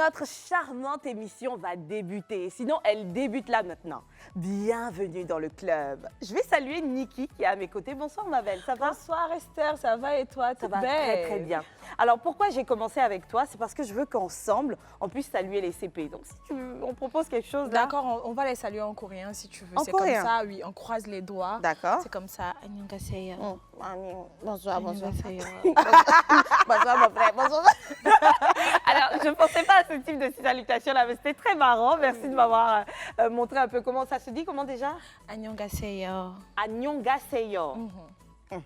notre charmante émission va débuter. Sinon, elle débute là maintenant. Bienvenue dans le club. Je vais saluer Niki qui est à mes côtés. Bonsoir ma belle, ça va? Bonsoir Esther, ça va et toi? Ça va très très bien. Alors pourquoi j'ai commencé avec toi? C'est parce que je veux qu'ensemble, on puisse saluer les CP. Donc si tu veux, on propose quelque chose là. D'accord, on va les saluer en coréen si tu veux. En C'est coréen? comme ça, oui, on croise les doigts. D'accord. C'est comme ça. 안녕하세요. Bonsoir, bonsoir. 안녕하세요. Bonsoir mon frère, bonsoir. Alors, je ne pensais pas à ce type de salutation là, mais c'était très marrant. Merci de m'avoir montré un peu comment ça se dit. Comment déjà? 안녕하세요. Annyeonghaseyo. Mhm.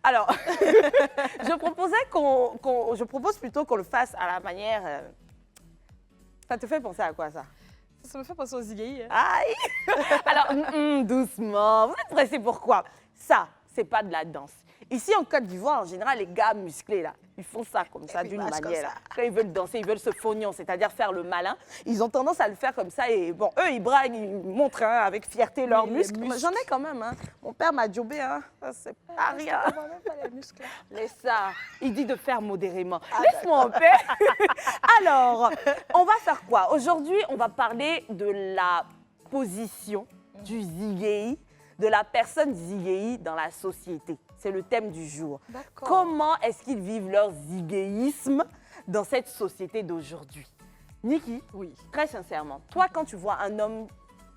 Alors, je propose plutôt qu'on le fasse à la manière. Ça te fait penser à quoi ça? Ça me fait penser aux Ziggy. Aïe. Alors, doucement. Vous êtes pressés pourquoi? Ça, c'est pas de la danse. Ici, en Côte d'Ivoire, en général, les gars musclés, là, ils font ça comme ça, d'une manière. Là. Quand ils veulent danser, ils veulent se fognon, c'est-à-dire faire le malin. Ils ont tendance à le faire comme ça. Et bon, eux, ils braguent, ils montrent hein, avec fierté leurs muscles. J'en ai quand même. Hein. Mon père m'a jobé. Hein. C'est pas rien. On voit même pas les muscles. Laisse ça. Il dit de faire modérément. Laisse-moi en paix. Alors, on va faire quoi? Aujourd'hui, on va parler de la position du Zigei, de la personne Zigei dans la société. C'est le thème du jour. Comment est-ce qu'ils vivent leur zigéisme dans cette société d'aujourd'hui? Niki, oui. Très sincèrement, toi, quand tu vois un homme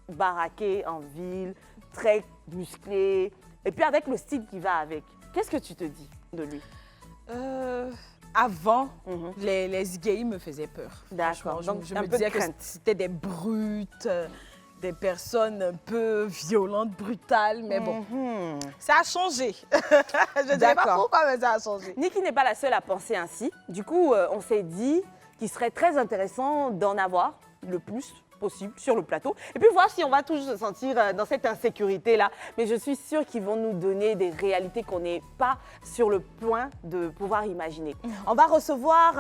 baraqué en ville, très musclé, et puis avec le style qui va avec, qu'est-ce que tu te dis de lui? Avant, les Ziggy me faisaient peur. D'accord. Donc, je me disais que c'était des brutes, des personnes un peu violentes, brutales, mais bon, ça a changé. Je ne sais pas pourquoi, mais ça a changé. Niki n'est pas la seule à penser ainsi. Du coup, on s'est dit qu'il serait très intéressant d'en avoir le plus possible sur le plateau. Et puis voir si on va tous se sentir dans cette insécurité-là. Mais je suis sûre qu'ils vont nous donner des réalités qu'on n'est pas sur le point de pouvoir imaginer. On va recevoir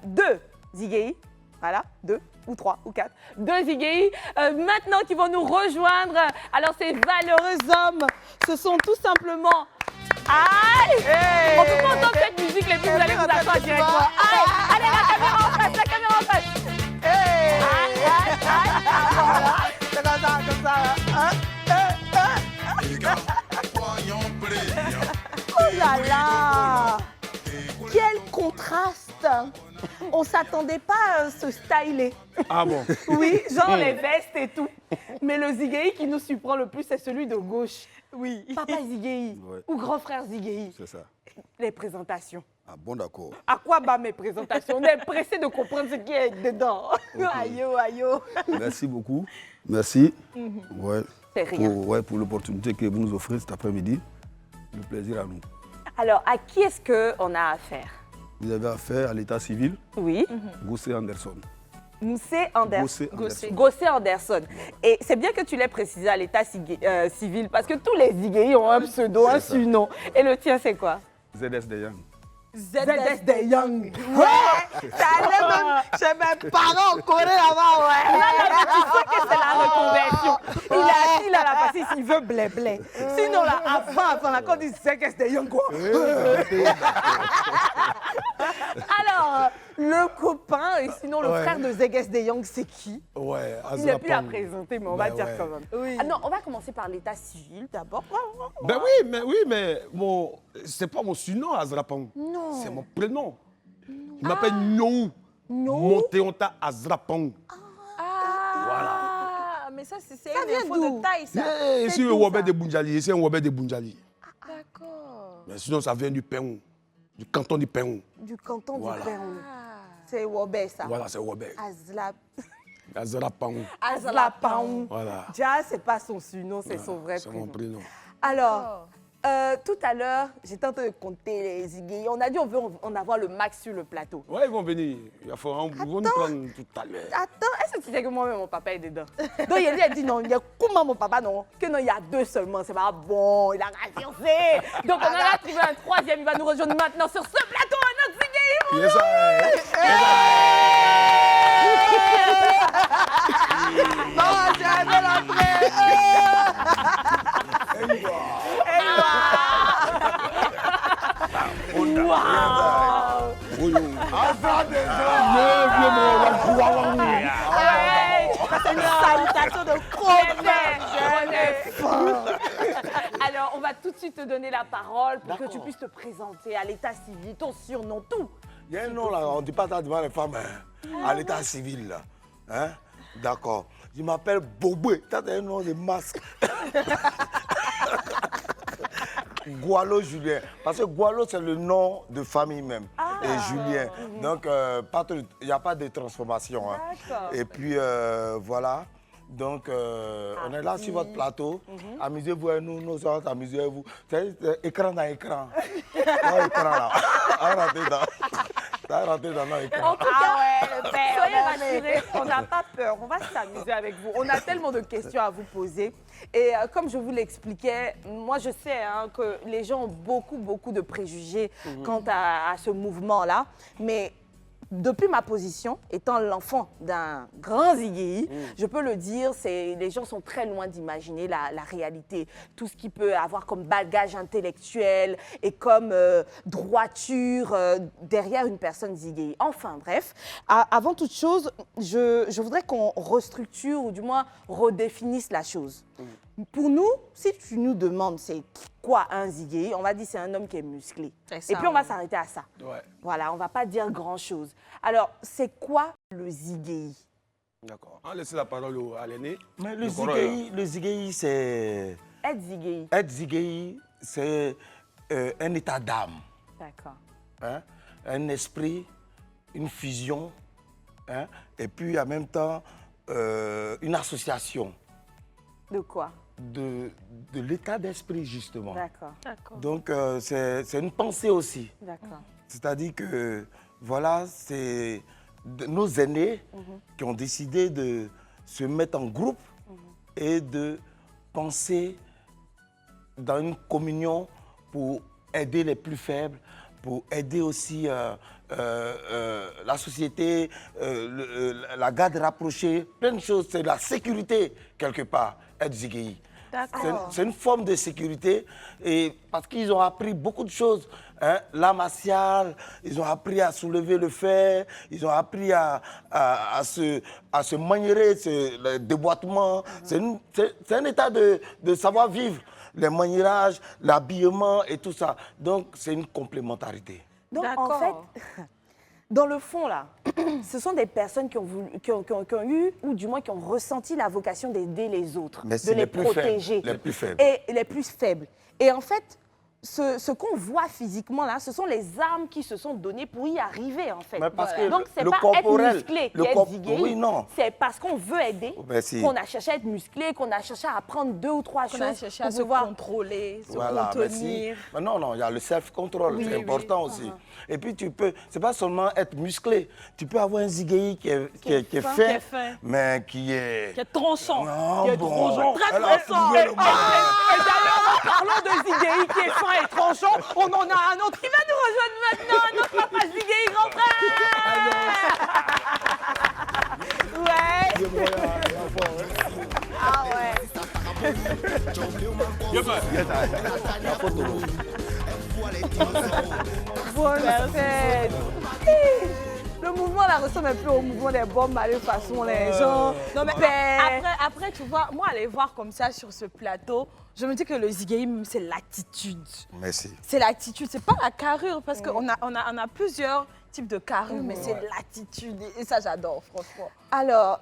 2 Zigei. Voilà, 2 ou 3 ou 4. 2 Zigei maintenant qui vont nous rejoindre. Alors ces valeureux hommes, ce sont tout simplement... Aïe! On peut pas entendre cette musique, les filles, vous allez vous asseoir directement. Aïe! Allez, la caméra en face, la caméra en face. Aïe, aïe, aïe, voilà. C'est comme ça. Oh là là! Quel contraste! On s'attendait pas à se styler. Ah bon? Oui, genre les vestes et tout. Mais le Zigei qui nous surprend le plus, c'est celui de gauche. Oui. Papa Zigei ou grand frère Zigei. C'est ça. Les présentations. Ah bon, d'accord. À quoi bat mes présentations? On est pressé de comprendre ce qui est dedans. Aïe, aïe. Merci beaucoup. Merci. Ouais, C'est rien. pour l'opportunité que vous nous offrez cet après-midi. Le plaisir à nous. Alors, à qui est-ce qu'on a affaire? Vous avez affaire à l'état civil, Oui. Gossé Anderson. Moussé Anderson. Gossé Anderson. Gossé Anderson. Et c'est bien que tu l'aies précisé à l'état civil parce que tous les Zigei ont un pseudo, un surnom. Et le tien, c'est quoi? ZS de Young. ZS de Young. Ouais! Ça allait même chez mes parents en Corée là-bas, ouais! Là, tu sais que c'est la reconversion. Il est assis là, parce qu'il veut blé-blé. Sinon, là, avant, là, quand il dit ZS de Young, quoi. Alors, le copain et sinon le frère de Zeges de Young, c'est qui? Ouais, Il n'est plus à présenter, mais on va dire quand même. Oui. Ah non, on va commencer par l'état civil d'abord. Ben oui, mais c'est pas mon surnom, Azrapang. Non. C'est mon prénom. Il m'appelle Nyou. Monteonta Azrapang. Voilà. Mais ça, c'est une vient info d'où? de taille, ça. Je suis un Wabé de Bunjali. C'est un Wabé de Bunjali. D'accord. Mais sinon, ça vient du Péon, du canton du Péon. Du canton Voilà. du Pérou. C'est Wobé, ça. Voilà, c'est Wabé. Azlapang. Azrapang. Voilà. Déjà, c'est pas son surnom, c'est son vrai C'est mon prénom. prénom. Alors, tout à l'heure, j'étais en train de compter les Zigei. On a dit on veut en avoir le max sur le plateau. Ouais, ils vont venir. Ils vont nous prendre tout à l'heure. Attends, est-ce que tu sais que moi-même, mon papa est dedans? Donc, il a dit non, il y a comment mon papa, non? Que non, il y a 2 seulement, c'est pas bon, il a raccourci. Donc, on en a trouvé un 3e, il va nous rejoindre maintenant sur ce plateau, un autre Zigei. Yes, Non, j'ai un bel après. Waouh! Azra déjà. C'est une salutation de Alors, on va tout de suite te donner la parole pour que tu puisses te présenter à l'état civil, ton surnom, tout. Il y a un nom là, on ne dit pas ça devant les femmes, à l'état civil là. Hein? D'accord. Je m'appelle Bobé, ça c'est un nom de masque. Gualo Julien. Parce que Gualo, c'est le nom de famille même. Et Julien. Donc, il n'y a pas de transformation. Hein. Et puis, voilà. Donc, on est là sur votre plateau. Amusez-vous à nous, nous autres, amusez-vous. C'est écran dans écran. Dans écran là. Rentrez dans l'écran. En tout cas, soyez rassurés, on n'a pas peur. On va s'amuser avec vous. On a tellement de questions à vous poser. Et comme je vous l'expliquais, moi je sais que les gens ont beaucoup de préjugés quant à ce mouvement-là. Mais depuis ma position, étant l'enfant d'un grand Ziggy, je peux le dire, les gens sont très loin d'imaginer la réalité. Tout ce qui peut avoir comme bagage intellectuel et comme droiture derrière une personne Ziggy. Enfin bref, avant toute chose, je voudrais qu'on restructure ou du moins redéfinisse la chose. Pour nous, si tu nous demandes c'est quoi un Ziggy, on va dire c'est un homme qui est musclé. Et puis on va s'arrêter à ça. Ouais. Voilà, on ne va pas dire grand-chose. Alors, c'est quoi le Ziggy? D'accord. On laisse la parole à l'aîné. Mais le Ziggy, c'est... Être Ziggy. Être Ziggy, c'est un état d'âme. D'accord. Hein? Un esprit, une fusion, hein? Et puis en même temps, une association. De quoi? De l'état d'esprit, justement. D'accord. Donc, c'est une pensée aussi. D'accord. C'est-à-dire que, voilà, c'est nos aînés qui ont décidé de se mettre en groupe et de penser dans une communion pour aider les plus faibles, pour aider aussi la société, la garde rapprochée, plein de choses. C'est la sécurité, quelque part, être Ziggy. C'est une forme de sécurité et parce qu'ils ont appris beaucoup de choses. Hein, l'art martial, ils ont appris à soulever le fer, ils ont appris à se maniérer, le déboîtement. C'est un état de savoir-vivre, les maniérages, l'habillement et tout ça. Donc, c'est une complémentarité. Donc, en fait, dans le fond, là, ce sont des personnes qui ont eu, ou du moins qui ont ressenti la vocation d'aider les autres, de les protéger. Les plus faibles. Et les plus faibles. Et en fait, ce qu'on voit physiquement, là, ce sont les armes qui se sont données pour y arriver, en fait. Mais parce que donc, c'est le pas corporel, être musclé qui est Ziggy. Oui, non. C'est parce qu'on veut aider qu'on a cherché à être musclé, qu'on a cherché à apprendre 2 ou 3 choses. Qu'on a cherché à se contrôler, se contenir. Mais non, il y a le self-control, c'est important aussi. Et puis, c'est pas seulement être musclé. Tu peux avoir un Ziggy qui est fin, mais qui est tranchant, qui est tranchant. Très tranchant. Et d'ailleurs, parlons de Ziggy qui est fin et tranchant. On en a un autre qui va nous rejoindre maintenant, notre papa Ziggy, grand frère. Bonne fête. Le mouvement là ressemble un peu au mouvement des bombes de façon les gens. Non mais après tu vois, moi aller voir comme ça sur ce plateau, je me dis que le Ziggy c'est l'attitude. Merci. C'est l'attitude, c'est pas la carrure parce qu'on a plusieurs types de carrure, mais c'est l'attitude et ça j'adore franchement. Alors,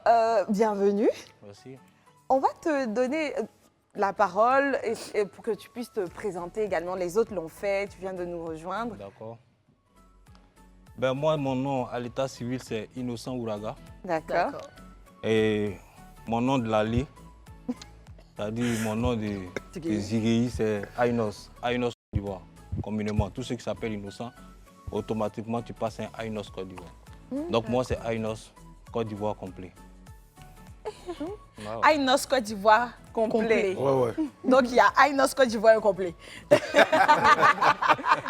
bienvenue. Merci. On va te donner la parole et pour que tu puisses te présenter également. Les autres l'ont fait, tu viens de nous rejoindre. D'accord. Ben moi, mon nom à l'état civil, c'est Innocent Ouraga. D'accord. Et mon nom de l'allée, c'est-à-dire mon nom de Ziggy, c'est Ainos. Ainos Côte d'Ivoire, communément. Tout ce qui s'appelle Innocent, automatiquement, tu passes un Ainos Côte d'Ivoire. Donc moi, c'est Ainos Côte d'Ivoire complet. Ainos Côte d'Ivoire complet. Ouais. Donc il y a Ainos Côte d'Ivoire complet.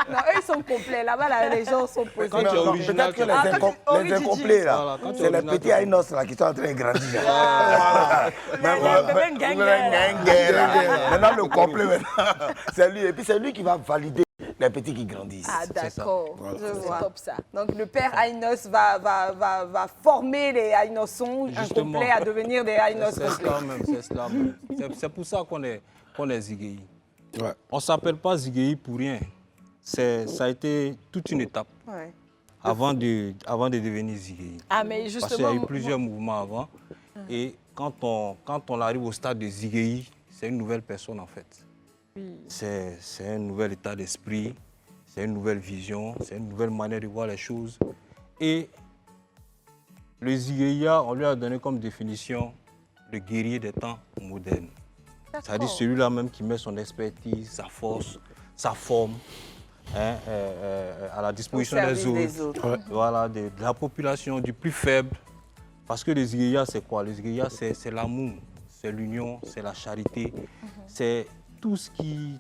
Non, eux ils sont complets. Là-bas, là, les gens sont posés. Quand tu es original, peut-être que les incomplets, là, Voilà, quand tu es c'est les original, petits Ainos là, qui sont en train de grandir. Maintenant, le complet, c'est lui. Et puis, c'est lui qui va valider les petits qui grandissent. Ah, C'est ça. d'accord. Voilà. Je C'est vois. Top ça. Donc le père Ainos va former les Ainossons Justement. incomplets à devenir des Ainos C'est complets. cela même, c'est cela même. C'est pour ça qu'on est Zigueï. Ouais. On ne s'appelle pas Zigueï pour rien. Ça a été toute une étape Ouais. avant de devenir Zigueï. Ah, mais Parce qu'il y justement, a eu plusieurs mouvements avant. Et quand on arrive au stade de Zigueï, c'est une nouvelle personne en fait. C'est un nouvel état d'esprit, c'est une nouvelle vision, c'est une nouvelle manière de voir les choses. Et le Zigueïa, on lui a donné comme définition le guerrier des temps modernes. C'est-à-dire celui-là même qui met son expertise, sa force, sa forme à la disposition service des des autres. autres. Voilà, de la population, du plus faible. Parce que le Zigueïa, c'est quoi? Le Zigueïa, c'est l'amour, c'est l'union, c'est la charité, c'est tout ce qui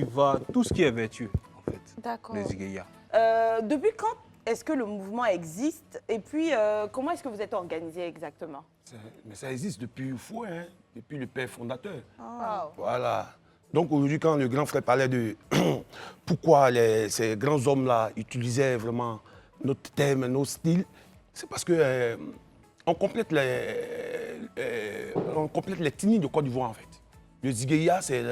est vertueux, en fait. D'accord. Le Zigueïa. Depuis quand est-ce que le mouvement existe? Et puis, comment est-ce que vous êtes organisé exactement? Mais ça existe depuis fou, hein, depuis le père fondateur. Wow. Voilà. Donc aujourd'hui, quand le grand frère parlait de pourquoi ces grands hommes-là utilisaient vraiment notre thème, nos styles, c'est parce que on complète l'ethnie de Côte d'Ivoire en fait. Le Zigueïa, c'est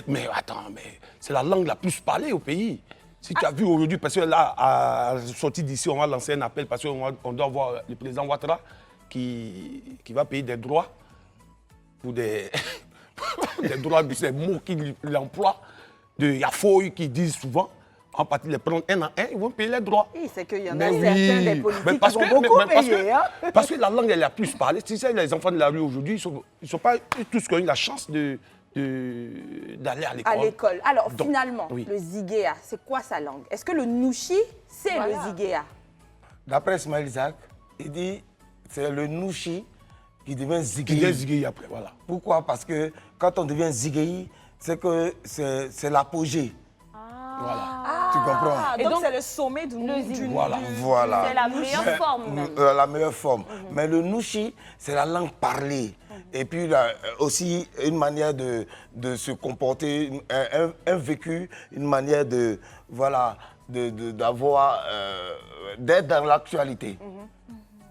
mais attends, mais c'est la langue la plus parlée au pays. Si tu as vu aujourd'hui, parce que là, à la sortie d'ici, on va lancer un appel parce qu'on doit voir le président Ouattara qui va payer des droits pour des droits de ces mots qu'il emploie, de Yafoy qui disent souvent. En partie les prendre un à un, ils vont payer les droits. Oui, c'est qu'il y en a Mais certains oui. des Mais politiques parce qui vont que- beaucoup mais parce payer. que- Hein? Parce que la langue, elle est la plus parlée. Tu sais, les enfants de la rue aujourd'hui, ils sont pas tous qui ont eu la chance d'aller à l'école. À l'école. Alors Donc, finalement, oui. le Ziguéa, c'est quoi sa langue? Est-ce que le Nouchi, c'est Voilà. le Ziguéa? D'après Ismaël Isaac, il dit c'est le Nouchi qui devient Qui vient Zigueï. ziguer après, voilà. Pourquoi? Parce que quand on devient Zigueï, c'est que c'est l'apogée. Voilà. Tu comprends? Ah, Et donc donc, c'est le sommet d'une... Voilà. Voilà. C'est la meilleure forme même. La meilleure forme. Mais le Nouchi, c'est la langue parlée. Et puis aussi une manière de se comporter, un vécu, une manière de voilà d'avoir d'être dans l'actualité.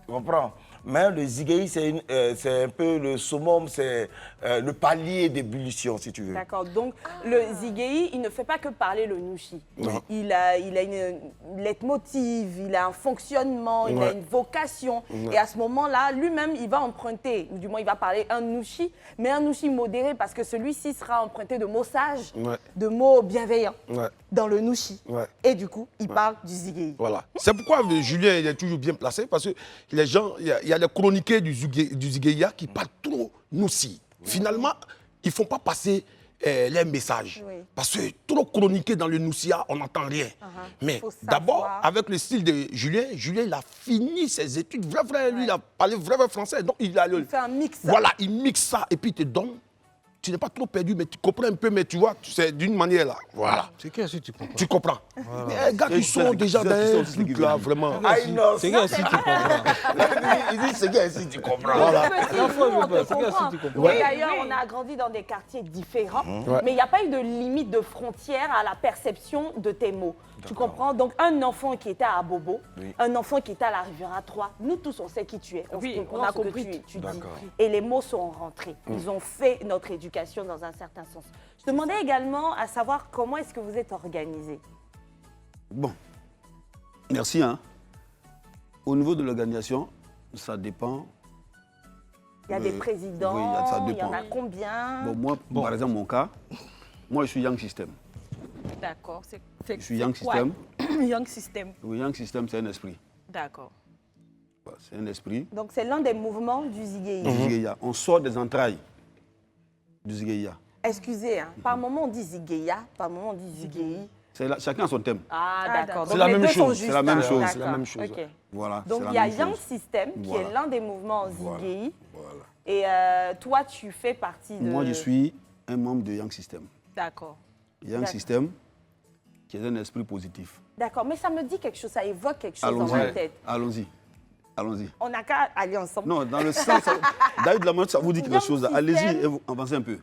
Tu comprends? Mais le Zigueï, c'est un peu le summum, c'est le palier d'ébullition, si tu veux. D'accord. Donc, le Ziguéi, il ne fait pas que parler le Nouchi. Non. Il a une leitmotiv, il a un fonctionnement, il a Ouais. une vocation. Et à ce moment-là, lui-même, il va emprunter, ou du moins, il va parler un Nouchi, mais un Nouchi modéré, parce que celui-ci sera emprunté de mots sages, Ouais. de mots bienveillants, Ouais. dans le Nouchi. Ouais. Et du coup, il parle du Ziguéi. Voilà. C'est pourquoi Julien il est toujours bien placé, parce que les gens, il y a les chroniqueurs du Zigueïa qui parlent trop Noussi. Finalement, ils ne font pas passer les messages. Oui. Parce que trop chroniqué dans le Noussia, on n'entend rien. Mais Faut d'abord, savoir. avec le style de Julien, il a fini ses études, lui, il a parlé vrai français. Donc, il fait un mix. Voilà, il mixe ça et puis il te donne. Tu n'es pas trop perdu, mais tu comprends un peu, mais tu vois, c'est d'une manière là. Voilà. C'est qu'est-ce que tu comprends? Tu comprends. Mais les gars qui sont déjà dans un truc là, vraiment. Ainos. C'est qu'est-ce que tu comprends? Il dit c'est que si tu comprends. Voilà. Petit, La fois, nous, on je te peux, c'est qu'est-ce comprend. que tu comprends? Et Ouais. d'ailleurs, on a grandi dans des quartiers différents, Ouais. mais il n'y a pas eu de limite de frontière à la perception de tes mots. Tu comprends? Donc, un enfant qui était à Abobo, un enfant qui était à la Riviera 3, nous tous, on sait qui tu es. Oui, comprend on a ce que compris. tu dis. D'accord. Et les mots sont rentrés. Ils ont fait notre éducation dans un certain sens. Je demandais également à savoir comment est-ce que vous êtes organisé. Bon, merci. Hein. Au niveau de l'organisation, ça dépend. Il y a des présidents, oui, ça il y dépend. en a combien? Bon, moi, par exemple, mon cas, moi, je suis Young System. D'accord. Je suis Young quoi? System. Young System. Oui, Young System, c'est un esprit. D'accord. Voilà, c'est un esprit. Donc, c'est l'un des mouvements du Ziguéi. Du Zigueïa. On sort des entrailles du Zigueïa. Excusez, hein, par moment on dit Ziguéia, par moment on dit Ziguéi. Chacun a son thème. Ah, Ah, d'accord. d'accord. C'est Donc, la les même deux chose, sont c'est justes, la même alors. chose, D'accord. c'est la même chose, Ok. ouais. Voilà. Donc, c'est la il y a même Young chose. System, qui Voilà. est l'un des mouvements Voilà. Ziguéi. Voilà. Et toi, tu fais partie de... Moi, je suis un membre de Young System. D'accord. Young D'accord. System, qui est un esprit positif. D'accord, mais ça me dit quelque chose, ça évoque quelque chose dans Allons-y. ma tête. Allons-y. Allons-y. On n'a qu'à aller ensemble. Non, dans le sens. David Lamotte, ça vous dit quelque Young chose. System. Allez-y et vous avancez un peu.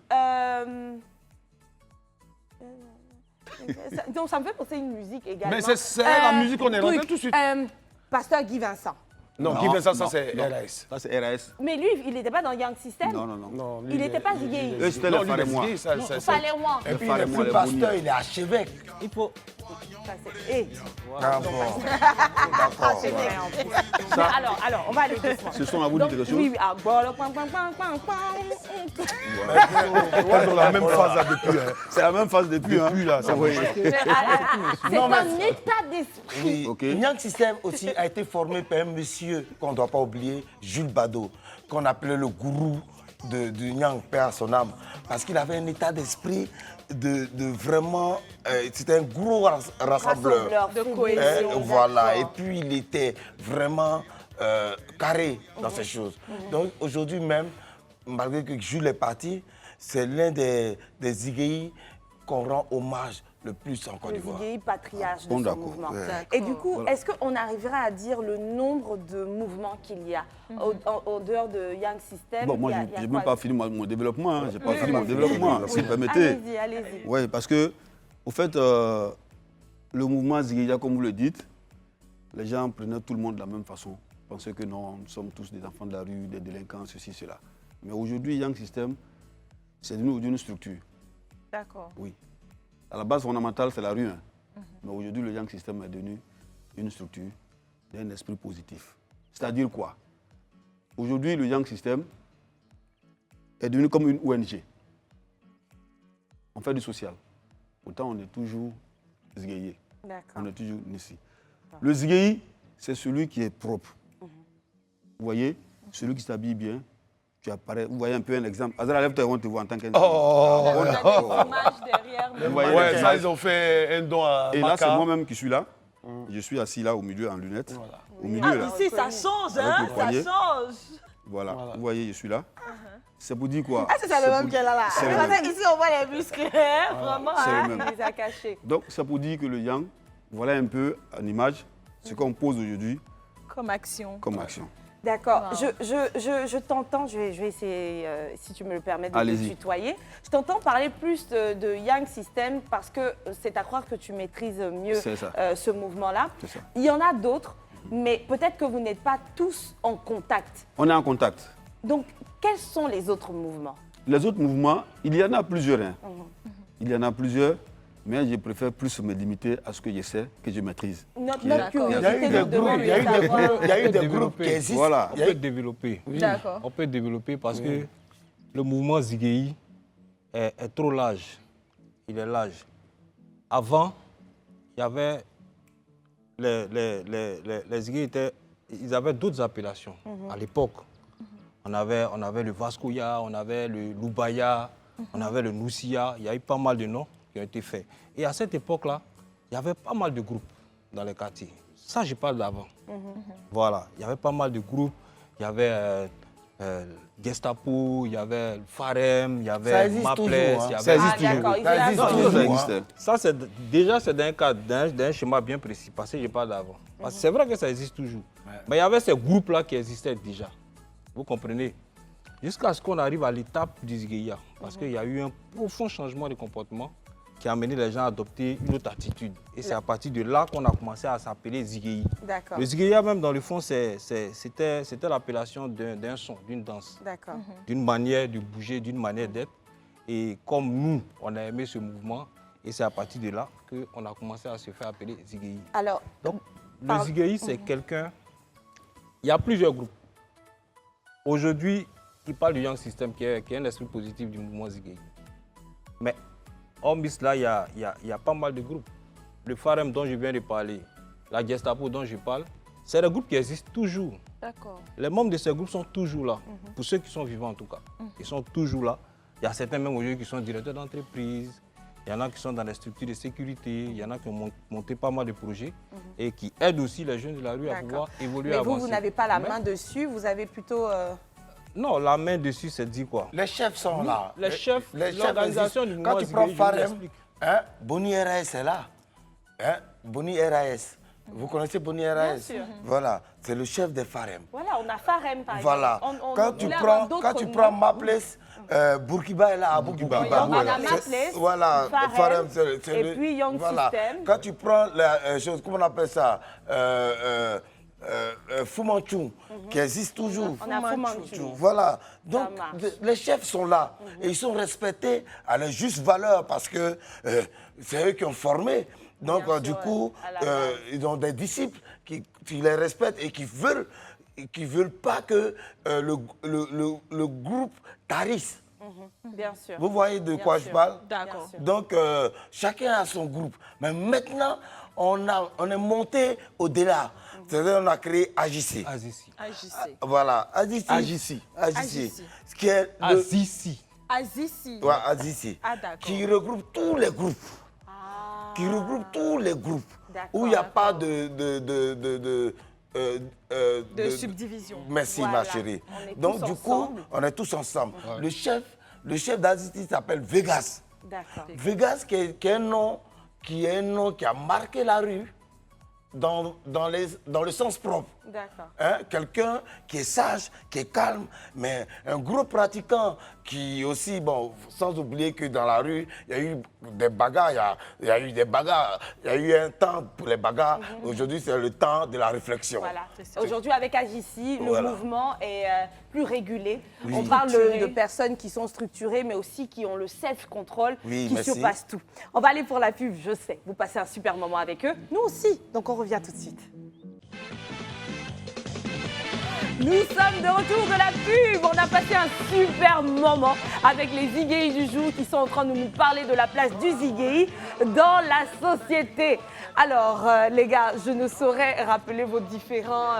Donc ça me fait penser à une musique également. Mais c'est la musique qu'on est rentré tout de suite. Pasteur Guy Vincent. Non, Guy Vincent, ça c'est RAS. Ça, c'est RAS. Mais lui, il n'était pas dans Young System. Non, non, non. Non, lui, Il n'était pas Ziggy. Eux, c'était Non, le lui, Faremois. Ziggy, ça, Fallait moi. Et puis, il Faré, n'est moi, plus les pasteur, boniers. il est archevêque. Il faut... Ah bon. D'accord. Mais alors, on va aller doucement. Ce sont à vous de Donc, dire quelque chose. oui, oui, ah, bon, le On est dans la même phase là depuis. C'est la même phase depuis. Depuis là, ça va. C'est un état d'esprit. Oui, Ok. Young System aussi a été formé par un monsieur qu'on ne doit pas oublier, Jules Bado, qu'on appelait le gourou de Young, père à son âme, parce qu'il avait un état d'esprit de vraiment... c'était un gros rassembleur. De cohésion. Voilà, et puis il était vraiment carré dans ces choses. Donc aujourd'hui même, malgré que Jules est parti, c'est l'un des IGI qu'on rend hommage le plus en Côte Le d'Ivoire. Ziggy, patriarche de Bon, ce d'accord. mouvement. Ouais. Et du coup, est-ce qu'on arriverait à dire le nombre de mouvements qu'il y a en dehors de Young System? Bon, moi, il y a je n'ai quoi? même pas fini mon développement. Hein. Je n'ai pas fini mon développement, si vous permettez. Allez-y, allez-y. Oui, parce que, au fait, le mouvement Zigueya, comme vous le dites, les gens prenaient tout le monde de la même façon. Pensaient que non, nous sommes tous des enfants de la rue, des délinquants, ceci, cela. Mais aujourd'hui, Young System, c'est une structure. D'accord. Oui. À la base fondamentale, c'est la rue. Hein. Mais aujourd'hui, le Young System est devenu une structure d'un esprit positif. C'est-à-dire quoi? Aujourd'hui, le Young System est devenu comme une ONG. On fait du social. Pourtant, on est toujours Zigueyi. D'accord. On est toujours ici. Le Zigueyi, c'est celui qui est propre. Vous voyez, celui qui s'habille bien. Tu apparais, vous voyez un peu un exemple. Azara, lève-toi, on te voit en tant qu'un. Image derrière. Vous voyez Ouais, l'image. ça, ils ont fait un don à Et là, Maka. c'est moi-même qui suis là. Je suis assis là au milieu en lunettes. Au milieu Ah, là. ici, ça change, hein? le Ça poignet. change. Voilà. Vous voyez, je suis là. C'est pour dire quoi? Ah, c'est ça le même qu'elle a là. C'est le même. Ici, on voit les muscles, hein? Vraiment, C'est hein? le même. Il les a cachés. Donc, c'est pour dire que le Yang, voilà un peu en image ce qu'on pose aujourd'hui Comme action. comme action. D'accord. Wow. Je t'entends, je vais essayer, si tu me le permets, de te Allez-y. tutoyer. Je t'entends parler plus de Young System parce que c'est à croire que tu maîtrises mieux C'est ça. ce mouvement-là. C'est ça. Il y en a d'autres, mais peut-être que vous n'êtes pas tous en contact. On est en contact. Donc, quels sont les autres mouvements? Les autres mouvements, il y en a plusieurs. Hein. Il y en a plusieurs, mais je préfère plus me limiter à ce que je sais, que je maîtrise. Notre Qui est- curiosité Il y a eu des nous demande groupes, il y a eu de des savoir. groupes, il y a eu des groupes Développer. qui existent. Voilà. On Il y a peut eu- développer. D'accord. On peut développer parce que le mouvement Zigueyi est trop large. Il est large. Avant, il y avait les Zigueyi ils avaient d'autres appellations à l'époque. On avait le Vascoya, on avait le Lubaya, on avait le Noussia. Il y a eu pas mal de noms qui ont été faits. Et à cette époque-là, il y avait pas mal de groupes dans les quartiers. Ça, je parle d'avant. Voilà, il y avait pas mal de groupes. Il y avait Gestapo, il y avait Farem, il y Ça avait existe Maples. toujours, hein. Il y avait... Ça existe Ah, toujours. d'accord. Ça existe Ils toujours. Ça hein. existe. Ça, c'est dans un cadre, d'un schéma bien précis, parce que je parle d'avant. Parce que c'est vrai que ça existe toujours. Mais il y avait ces groupes-là qui existaient déjà. Vous comprenez? Jusqu'à ce qu'on arrive à l'étape du Zigueya. Parce qu'il y a eu un profond changement de comportement qui a amené les gens à adopter une autre attitude. Et c'est à partir de là qu'on a commencé à s'appeler Zigueyi. D'accord. Le Zigueya, même dans le fond, c'était l'appellation d'un son, d'une danse, D'accord. d'une manière de bouger, d'une manière d'être. Et comme nous, on a aimé ce mouvement, et c'est à partir de là qu'on a commencé à se faire appeler Zigueyi. Alors, Donc, le Pardon. Zigueyi, c'est quelqu'un... Il y a plusieurs groupes. Aujourd'hui, il parle du Young System, qui est un esprit positif du mouvement Zigueyi. Mais, hormis cela, il y a pas mal de groupes. Le Farem dont je viens de parler, la Gestapo dont je parle, c'est des groupes qui existent toujours. D'accord. Les membres de ces groupes sont toujours là, pour ceux qui sont vivants en tout cas. Ils sont toujours là. Il y a certains même aujourd'hui qui sont directeurs d'entreprise, il y en a qui sont dans les structures de sécurité, il y en a qui ont monté pas mal de projets et qui aident aussi les jeunes de la rue à D'accord. pouvoir évoluer, mais avancer. vous n'avez pas la Mais- main dessus, vous avez plutôt... Non, la main dessus, c'est dit quoi? Les chefs sont là. Les chefs, les chefs l'organisation existent. du Quand mouvement tu prends Zigueyi, je vous Farem, l'explique. hein, Boni RAS est là. Hein, Boni RAS. Vous connaissez Boni RAS? Bien sûr. Voilà, c'est le chef des Farem. Voilà, on a Farem par Voilà. exemple. Quand tu prends ma place, Bourguiba est là à Bourguiba. On a ma place, Voilà, Farem, c'est et le- puis Young voilà. System. Quand tu prends la chose, comment on appelle ça, Fu Manchu, qui existe toujours. On a Fu Manchu. Voilà. Donc, marche. les chefs sont là et ils sont respectés à leur juste valeur parce que c'est eux qui ont formé. Donc, Bien du sûr, coup, à la base. ils ont des disciples qui les respectent et qui veulent pas que le groupe tarisse. Bien sûr. Vous voyez de Bien quoi sûr. je parle? D'accord. Donc, chacun a son groupe. Mais maintenant, on est monté au-delà. C'est-à-dire qu'on a créé AJC. Azizi. Agissez. Voilà, AJC. AJC. AJC. Ce qui est le... Azizi. Azizi. Ouais, AJC. Ah, d'accord. Qui regroupe tous les groupes. Qui regroupe tous les groupes. D'accord, Où il n'y a pas De subdivision. Merci, Voilà. ma chérie. On est Donc, tous du coup, ensemble. on est tous ensemble. Le chef d'AJC s'appelle Vegas. D'accord. Vegas, qui est un nom qui a marqué la rue dans le sens propre. D'accord. Hein, quelqu'un qui est sage, qui est calme, mais un gros pratiquant qui aussi, bon, sans oublier que dans la rue, il y a eu des bagarres, il y a eu un temps pour les bagarres. Aujourd'hui, c'est le temps de la réflexion. Voilà. Aujourd'hui, avec AJC, le Voilà. mouvement est plus régulé. Oui. On parle Structuré. de personnes qui sont structurées, mais aussi qui ont le self-control, Oui, qui merci. surpassent tout. On va aller pour la pub, je sais. Vous passez un super moment avec eux. Nous aussi. Donc, on revient tout de suite. Nous sommes de retour de la pub. On a passé un super moment avec les Ziguéi du jour qui sont en train de nous parler de la place du Ziguéi dans la société. Alors, les gars, je ne saurais rappeler vos différents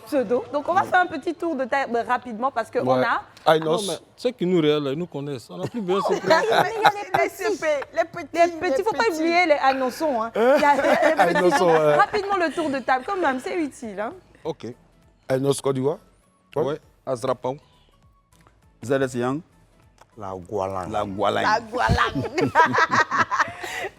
pseudos. Donc, on va faire un petit tour de table rapidement parce qu'on Ouais. a... Ainos. Non, mais ceux qui nous regardent, là, ils nous connaissent. On n'a plus besoin de se prendre. Les petits. Les petits, faut pas oublier les annonçons. Hein. Il y a les petits. Annonçons, ouais. Rapidement, le tour de table, quand même, c'est utile. Hein. Ok. Ainos Côte d'Ivoire. Ouais. Azrapao. ZS Yang, La Gualang. la Gualagne.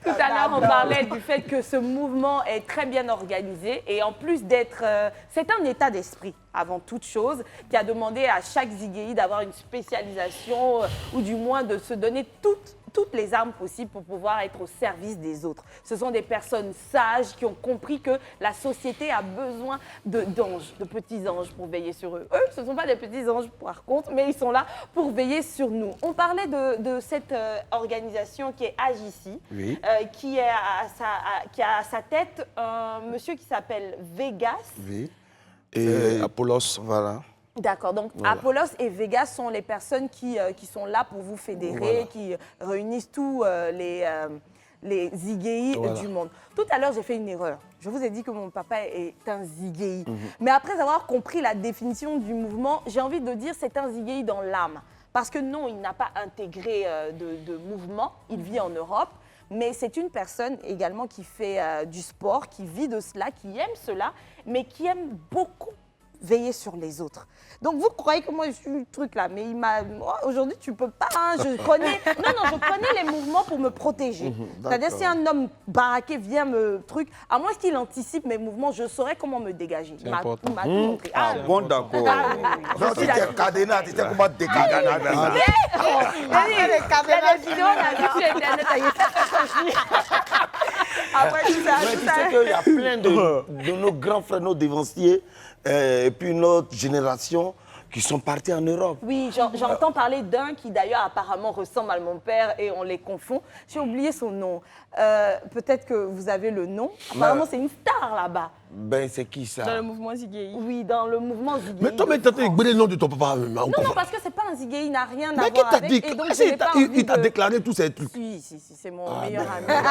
Tout à l'heure, on parlait du fait que ce mouvement est très bien organisé et en plus d'être... c'est un état d'esprit, avant toute chose, qui a demandé à chaque Ziguéi d'avoir une spécialisation ou du moins de se donner toutes les armes possibles pour pouvoir être au service des autres. Ce sont des personnes sages qui ont compris que la société a besoin d'anges, de petits anges pour veiller sur eux. Eux, ce ne sont pas des petits anges par contre, mais ils sont là pour veiller sur nous. On parlait de cette organisation qui est AJC, Oui. qui a à sa tête un monsieur qui s'appelle Vegas. Oui. Et Apollos. Voilà. D'accord, donc Apollos et Vegas sont les personnes qui sont là pour vous fédérer, Voilà. qui réunissent tous les Ziguéi Voilà. du monde. Tout à l'heure, j'ai fait une erreur. Je vous ai dit que mon papa est un Ziguéi. Mais après avoir compris la définition du mouvement, j'ai envie de dire c'est un Ziguéi dans l'âme. Parce que non, il n'a pas intégré de mouvement, il vit en Europe. Mais c'est une personne également qui fait du sport, qui vit de cela, qui aime cela, mais qui aime beaucoup veiller sur les autres. Donc vous croyez que moi je suis le truc là, mais il m'a... Moi, aujourd'hui tu peux pas, hein, je connais... Non, je connais les mouvements pour me protéger. C'est-à-dire si un homme baraqué vient me truc, à moins qu'il anticipe mes mouvements, je saurais comment me dégager. Il m'a important. tout montré. Ah, bon, d'accord. Je Non, suis tu étais d'accord. cadenas, tu étais comment décadenas. Il y a des vidéos, on a vu sur Internet, ça y est, Après, tu Mais tu sais qu'il y a plein de nos grands frères, nos dévanciers, et puis notre génération qui sont partis en Europe. Oui, j'entends parler d'un qui d'ailleurs apparemment ressemble à mon père et on les confond. J'ai oublié son nom. Peut-être que vous avez le nom. Apparemment, c'est une star là-bas. Ben, c'est qui ça? Dans le mouvement Ziguéi. Oui, dans le mouvement Ziguéi. Mais toi, mais de t'as France. écouté le nom de ton papa. Non, parce que c'est pas un Ziguéi, il n'a rien à Mais qui voir t'a avec. dit Et donc, Est-ce je n'ai pas envie il t'a de- déclaré tous ces trucs. Si, c'est mon Ah, meilleur d'accord. ami.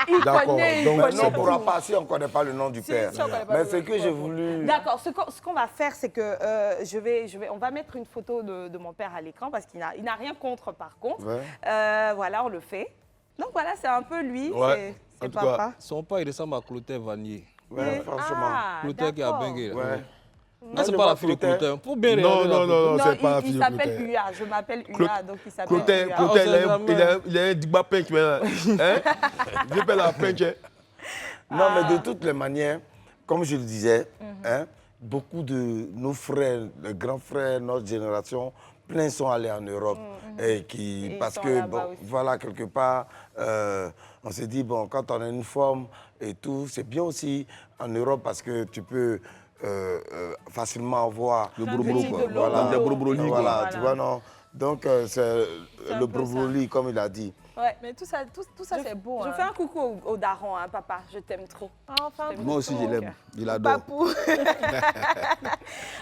Il D'accord, connaît, il donc, connaît Non, on ne tout. pourra pas si on ne connaît pas le nom du père. si on connaît pas Mais le ce nom. que j'ai voulu... D'accord, ce qu'on va faire, c'est que on va mettre une photo de mon père à l'écran parce qu'il n'a rien contre par contre. Ouais. Voilà, on le fait. Donc voilà, c'est un peu lui, Ouais, c'est en tout papa. cas, Son père, il ressemble à Clotaire Vanier. Ouais, franchement. Ah, Clotaire qui a d'accord. bengué. là. Ouais. Non, c'est je pas la vois fille de Clotaire. Clotaire. Pour bien Non, regarder la non, photo. non, Non, c'est pas la fille il de s'appelle Clotaire. Ua, je m'appelle Clo- Ua, donc il s'appelle Clotaire, Ua. Clotaire, on sait il a un digba peintre, mais là. Hein? Je peux la peintre. Non, mais de toutes les manières, comme je le disais, hein, beaucoup de nos frères, les grands frères, notre génération, plein sont allés en Europe. Et Et parce ils sont que, là-bas bon, aussi. voilà, quelque part, on s'est dit, bon, quand on a une forme et tout, c'est bien aussi en Europe parce que tu peux facilement avoir... Le brobro, petits quoi. de Voilà, Comme des brobrolis, quoi. voilà, tu vois, non. Donc, c'est un le peu ça. brobroli, comme il a dit. Ouais. Mais tout ça c'est beau. Je hein. fais un coucou au daron, hein, papa. Je t'aime trop. Enfin, Moi aussi, je l'aime. Je l'adore. Papou.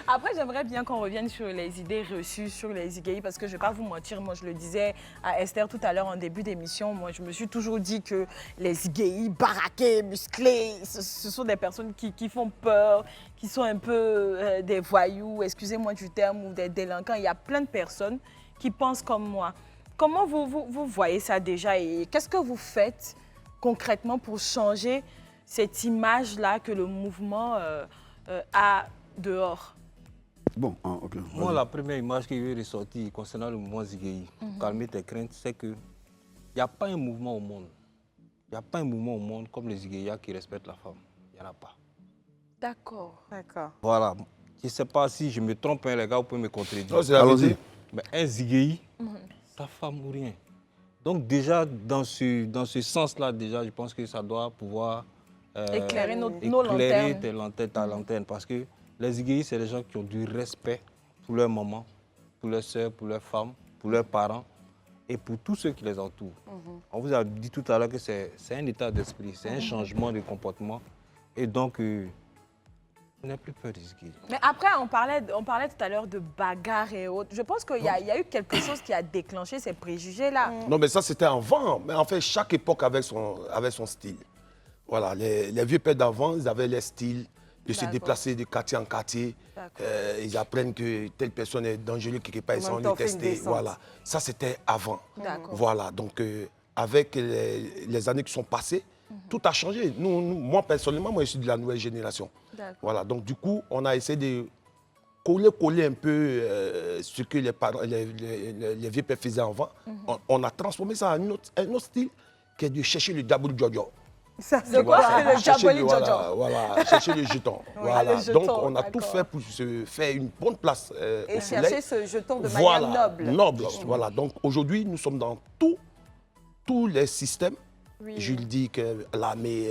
Après, j'aimerais bien qu'on revienne sur les idées reçues sur les IGI parce que je ne vais pas vous mentir, moi je le disais à Esther tout à l'heure en début d'émission, moi je me suis toujours dit que les IGI baraqués, musclés, ce sont des personnes qui font peur, qui sont un peu des voyous, excusez-moi du terme, ou des délinquants. Il y a plein de personnes qui pensent comme moi. Comment vous voyez ça déjà et qu'est-ce que vous faites concrètement pour changer cette image-là que le mouvement a dehors? Bon, ok. Moi, vas-y. la première image qui est ressortie concernant le mouvement Zigueï, pour calmer tes craintes, c'est qu'il n'y a pas un mouvement au monde. Il n'y a pas un mouvement au monde comme les Zigueïas qui respectent la femme. Il n'y en a pas. D'accord. D'accord. Voilà. Je ne sais pas si je me trompe, hein, les gars, vous pouvez me contredire. Non, c'est la Allons-y. vérité. Mais un Zigueï, sa femme ou rien. Donc déjà, dans ce sens-là, déjà, je pense que ça doit pouvoir Éclairer nos éclairer lanternes. ta lanterne. Parce que les Zigueïs, c'est des gens qui ont du respect pour leur maman, pour leurs soeurs, pour leurs femmes, pour leurs parents et pour tous ceux qui les entourent. On vous a dit tout à l'heure que c'est un état d'esprit, c'est un changement de comportement. Et donc, on n'a plus peur des Zigueïs. Mais après, on parlait tout à l'heure de bagarres et autres. Je pense qu'il y a eu quelque chose qui a déclenché ces préjugés-là. Non, mais ça, c'était avant. Mais en fait, chaque époque avait son style. Voilà, les vieux pères d'avant, ils avaient leur style de se D'accord. déplacer de quartier en quartier. D'accord. Ils apprennent que telle personne est dangereuse quelque part, ils En sont même temps, on fait une testés. descente. Voilà, ça, c'était avant. D'accord. Voilà, donc avec les années qui sont passées, tout a changé. Moi, personnellement, moi, je suis de la nouvelle génération. D'accord. Voilà, donc du coup, on a essayé de coller un peu ce que les vieux pères faisaient avant. On a transformé ça en un autre style qui est de chercher le double jojo. Ça, De quoi? Voilà, Le chercher Jaboli voilà, Jojo. voilà, chercher le jeton. Voilà. le jeton, Donc, on a tout d'accord. fait pour se faire une bonne place Et au chercher soleil. ce jeton de Voilà, manière noble. Voilà. Donc, aujourd'hui, nous sommes dans tous les systèmes. Oui. Je le dis que l'armée,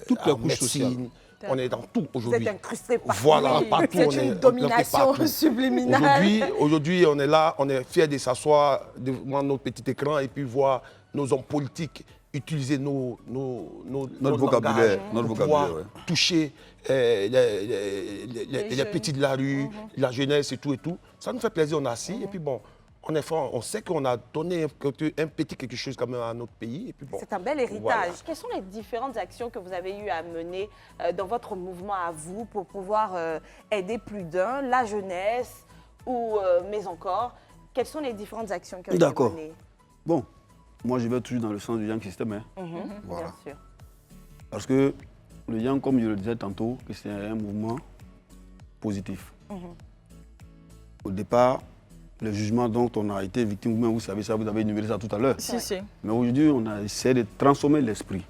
Toutes les la couches médecine, on est dans tout Vous aujourd'hui. êtes incrustés partout. Voilà, Oui, partout. c'est on est une implanté domination partout. subliminale. Aujourd'hui, on est là, on est fiers de s'asseoir devant notre petit écran et puis voir nos hommes politiques utiliser nos vocabulaire, langages notre pour vocabulaire, pouvoir ouais. toucher les jeunes. petits de la rue, la jeunesse et tout. Ça nous fait plaisir, on est assis et puis bon, on est fort, on sait qu'on a donné un petit quelque chose quand même à notre pays. Et puis bon, C'est un bel héritage. voilà. Quelles sont les différentes actions que vous avez eu à mener dans votre mouvement à vous pour pouvoir aider plus d'un, la jeunesse ou mais encore, quelles sont les différentes actions que vous avez D'accord. menées? Bon, moi, je vais toujours dans le sens du Yang System. Hein. Voilà. Bien sûr. Parce que le Yang, comme je le disais tantôt, que c'est un mouvement positif. Au départ, le jugement dont on a été victime, vous-même, vous savez ça, vous avez énuméré ça tout à l'heure. Si, si. Mais aujourd'hui, on a essayé de transformer l'esprit.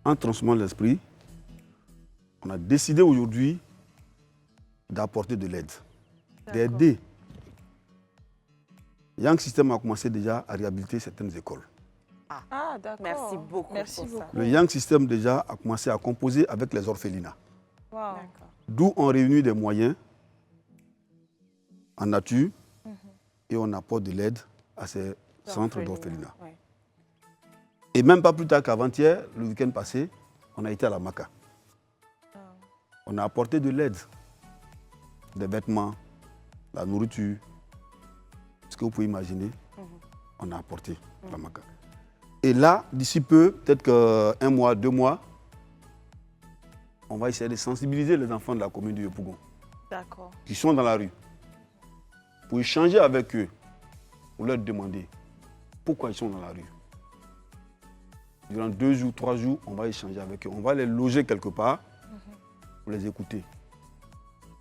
En transformant l'esprit, on a décidé aujourd'hui d'apporter de l'aide, d'aider. Yang System a commencé déjà à réhabiliter certaines écoles. Ah, d'accord. Merci beaucoup Merci pour ça. beaucoup. Le Yang System déjà a commencé à composer avec les orphelinats. Wow. D'accord. D'où on réunit des moyens en nature et on apporte de l'aide à ces centres d'orphelinat. Ouais. Et même pas plus tard qu'avant-hier, le week-end passé, on a été à la Maca. On a apporté de l'aide, des vêtements, la nourriture, ce que vous pouvez imaginer, on a apporté à la Maca. Et là, d'ici peu, peut-être qu'un mois, 2 mois, on va essayer de sensibiliser les enfants de la commune de Yopougon D'accord. qui sont dans la rue pour échanger avec eux, pour leur demander pourquoi ils sont dans la rue. Durant 2 jours, 3 jours, on va échanger avec eux. On va les loger quelque part pour les écouter.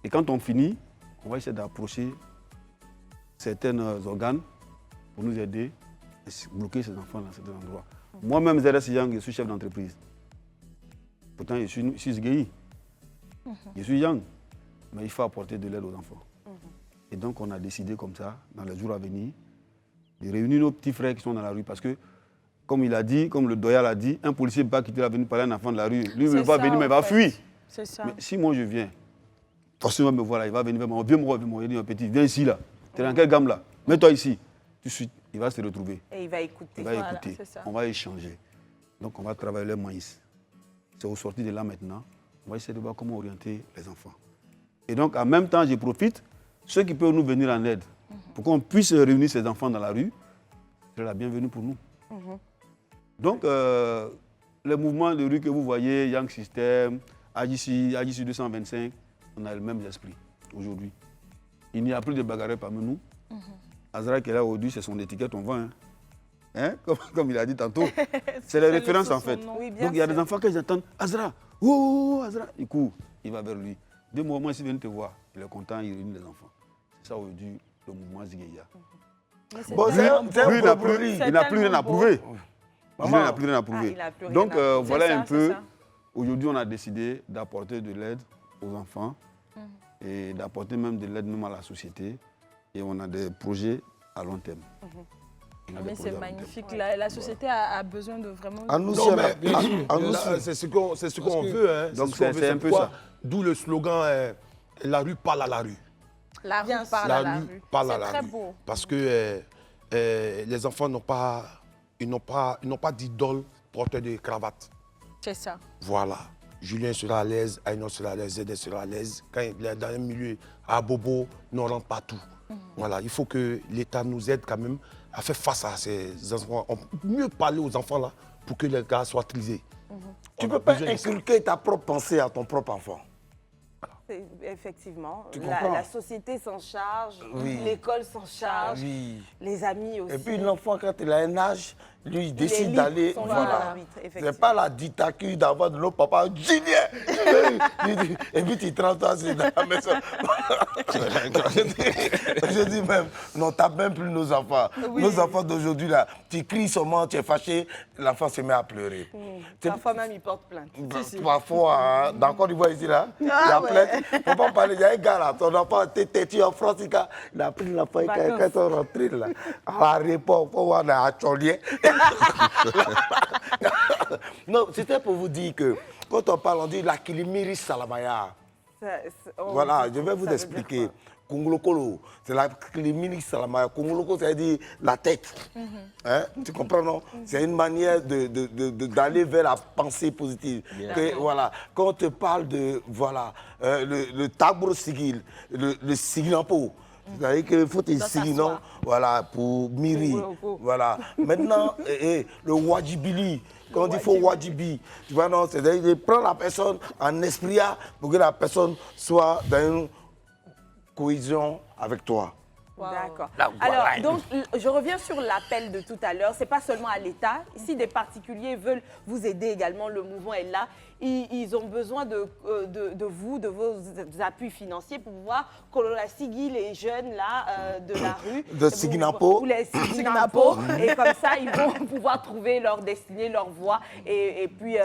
Et quand on finit, on va essayer d'approcher certains organes pour nous aider à bloquer ces enfants dans certains endroits. Moi-même, ZS Yang, je suis chef d'entreprise. Pourtant, je suis Zigei. Je suis Yang. Mais il faut apporter de l'aide aux enfants. Et donc, on a décidé comme ça, dans les jours à venir, de réunir nos petits frères qui sont dans la rue. Parce que, comme il a dit, comme le doyen l'a dit, un policier ne peut pas quitter la venir parler à un enfant de la rue. Lui, il va venir, mais il va fuir. C'est ça. Mais si moi je viens, forcément me voilà, il va venir vers moi. Viens me il dit, petit, viens ici là. Tu es dans quelle gamme là? Mets-toi ici. Tout de suite, il va se retrouver. Et il va écouter. Il va Voilà, écouter. c'est ça. On va échanger. Donc on va travailler le maïs. C'est au sortir de là maintenant. On va essayer de voir comment orienter les enfants. Et donc en même temps, je profite, ceux qui peuvent nous venir en aide, pour qu'on puisse réunir ces enfants dans la rue, c'est la bienvenue pour nous. Donc les mouvements de rue que vous voyez, Young System, AJC 225, on a le même esprit aujourd'hui. Il n'y a plus de bagarreurs parmi nous. Azra qui est là aujourd'hui, c'est son étiquette, on vend. Hein? Comme il a dit tantôt. C'est les références en fait. Oui, bien Donc il y a sûr. des enfants qui attendent Azra. Oh, Azra. Il court, il va vers lui. Deux mois, moi, s'il vient te voir, il est content, il réunit les enfants. C'est ça aujourd'hui le mouvement Zigueya. Bon, c'est un Lui, il n'a plus, compromis. il n'a plus rien à prouver. Lui, il n'a plus rien à Ah, prouver. il a plus rien Donc à prouver. voilà C'est un ça, peu. c'est ça. Aujourd'hui, on a décidé d'apporter de l'aide aux enfants et d'apporter même de l'aide même à la société. Et on a des projets à long terme. On a des Mais projets c'est à long terme. magnifique. La société a besoin de vraiment... À nous, Non, c'est mais bien sûr, à nous, là, c'est ce qu'on veut. Hein. Donc, ce qu'on c'est veut, un peu pourquoi- ça. D'où le slogan la rue parle à la rue. La rue parle La à la rue rue. parle à C'est la très rue. beau. Parce que les enfants n'ont pas d'idole porteur de cravate. C'est ça. Voilà. Julien sera à l'aise, Aïno sera à l'aise, Zedé sera à l'aise. Quand il est dans un milieu à Bobo, nous rentre partout. Voilà, il faut que l'État nous aide quand même à faire face à ces enfants. On peut mieux parler aux enfants là pour que les gars soient trisés. tu On ne a peux pas besoin de ça. inculquer ta propre pensée à ton propre enfant. Effectivement. Tu La, comprends? la société s'en charge, Oui. l'école s'en charge, Oui. les amis aussi. Et puis l'enfant, quand il a un âge, lui, il décide libre, d'aller. son Voilà. libre arbitre, effectivement. C'est pas la dictature d'avoir de nos papas. Julien, et puis tu te rends toi dans la maison. Je dis même, non, t'as même plus nos enfants. Nos enfants d'aujourd'hui, là, tu cries seulement, tu es fâché, l'enfant se met à pleurer. C'est- Parfois même, ils portent plainte. Parfois, hein, dans Côte d'Ivoire ici, là, il y a plainte. Il ne faut pas parler. Il y a un gars là, ton enfant était têtu en France, il a pris l'enfant, quand ils sont rentrés là, à l'aéroport, pour voir à Tcholier. Non, c'était pour vous dire que quand on parle, on dit la Kilimiri Salamaya. Voilà, je vais vous expliquer. Kongolokolo, c'est la Kilimiri Salamaya. Kongoloko, c'est-à-dire la tête. Hein? Tu comprends, non? C'est une manière d'aller vers la pensée positive. Que, voilà, quand on te parle de voilà, le tabro sigil, le sigilampo, c'est-à-dire qu'il faut te sigil, non? Voilà, pour Miri. Voilà. Maintenant, le wajibili. Quand on dit faut wajibi, tu vois, non, c'est-à-dire de prendre la personne en esprit pour que la personne soit dans une cohésion avec toi. D'accord. La Alors, Guaraï. donc, je reviens sur l'appel de tout à l'heure. Ce n'est pas seulement à l'État. Si des particuliers veulent vous aider également, le mouvement est là. Ils ont besoin de vous, de vos appuis financiers pour pouvoir signer les jeunes là, de la rue. De Siginapo. Ou les Siginapo. Et comme ça, ils vont pouvoir trouver leur destinée, leur voie. Et puis,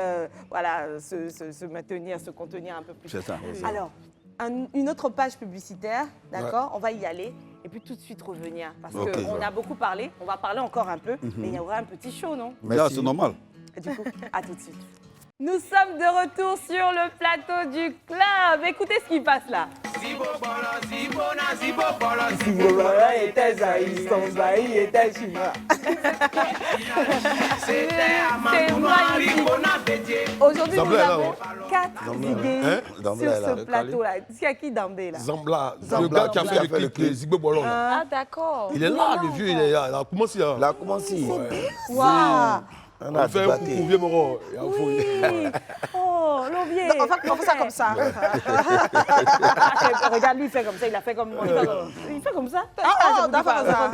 voilà, se maintenir, se contenir un peu plus. C'est ça. Alors, une autre page publicitaire, d'accord? On va y aller et puis tout de suite revenir. Parce Ok. qu'on a beaucoup parlé, on va parler encore un peu, mais il y aura un petit show, non? Là, c'est normal. Et du coup, à tout de suite. Nous sommes de retour sur le plateau du club. Écoutez ce qui passe là. C'est magnifique. Aujourd'hui, nous Zambla est là, avons ouais. 4 idées Hein? Zambla est sur là. ce plateau-là. C'est à qui Dambé là? Zambla, le Zambla, gars qui a qui fait a le fait le clip de clip. Zigbe Bolon. là. Ah, d'accord. Il est là, le vieux, il est là. Il a commencé là. Là, comment si? Waouh! On On a fait un débatté. coucou, vieux Moro. Il a fouillé. Oui. Oh, Lovier. On fait ça comme ça. Regarde, lui, il fait comme ça, il a fait comme moi. Il fait comme ça. Ah, d'accord, ça.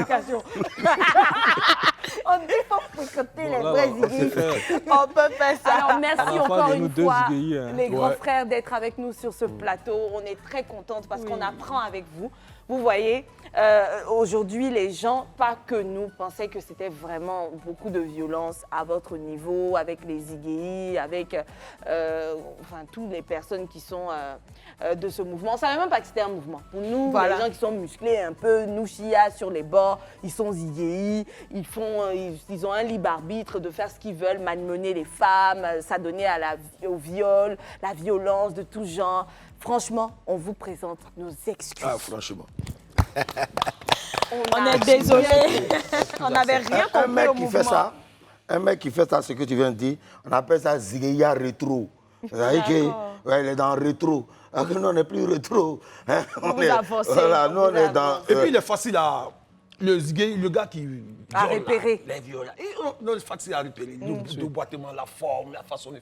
On dit qu'il faut fréquenter les vrais Ziggy. On peut faire ça. Alors, merci À la fois encore de nous une deux fois, Ziggy, hein. les grands Ouais. frères, d'être avec nous sur ce plateau. On est très contente parce qu'on apprend avec vous. Vous voyez, Aujourd'hui, les gens, pas que nous, pensaient que c'était vraiment beaucoup de violence à votre niveau, avec les IGI, avec enfin, toutes les personnes qui sont de ce mouvement. On ne savait même pas que c'était un mouvement. Pour nous, Voilà. les gens qui sont musclés un peu, nous, chia sur les bords, ils sont IGI, ils ont un libre arbitre de faire ce qu'ils veulent, malmener les femmes, s'adonner au viol, la violence de tout genre. Franchement, on vous présente nos excuses. Ah, franchement. On est désolé. On n'avait rien Un compris mec au qui mouvement. fait ça, un mec qui fait ça, ce que tu viens de dire, on appelle ça Zigeya rétro. C'est-à-dire que, ouais, il est dans rétro. Alors que nous, on n'est plus rétro. Hein? On vous est, avancez, voilà, nous, on vous est dans... Et puis, il est facile à. Le gars qui. À viole, repérer. là, les viols. là. Non, c'est facile à repérer. Le boitement, la forme, la façon de.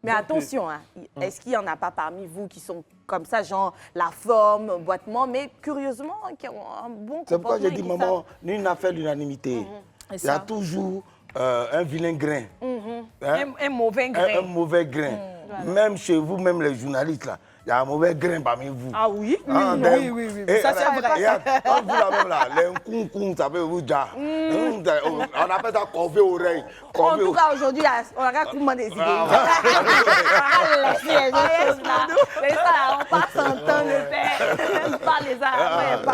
Mais attention, hein, est-ce qu'il n'y en a pas parmi vous qui sont comme ça, genre la forme, boitement, mais curieusement, qui ont un bon comportement? C'est pourquoi j'ai dit, et qui maman, nul n'a fait l'unanimité. C'est Il y a ça. toujours un vilain grain. Hein? Un mauvais Un grain. mauvais grain. Même chez vous, même les journalistes, là, il y a un mauvais grain parmi vous. Ah oui? Ah, oui. Ça, c'est vrai. Quand vous l'avez là, les coucou, ça peut vous dire. On appelle ça corvée oreille. En Corvée tout cas, aujourd'hui, on a comment décider. On passe en temps de faire. On parle les arabes,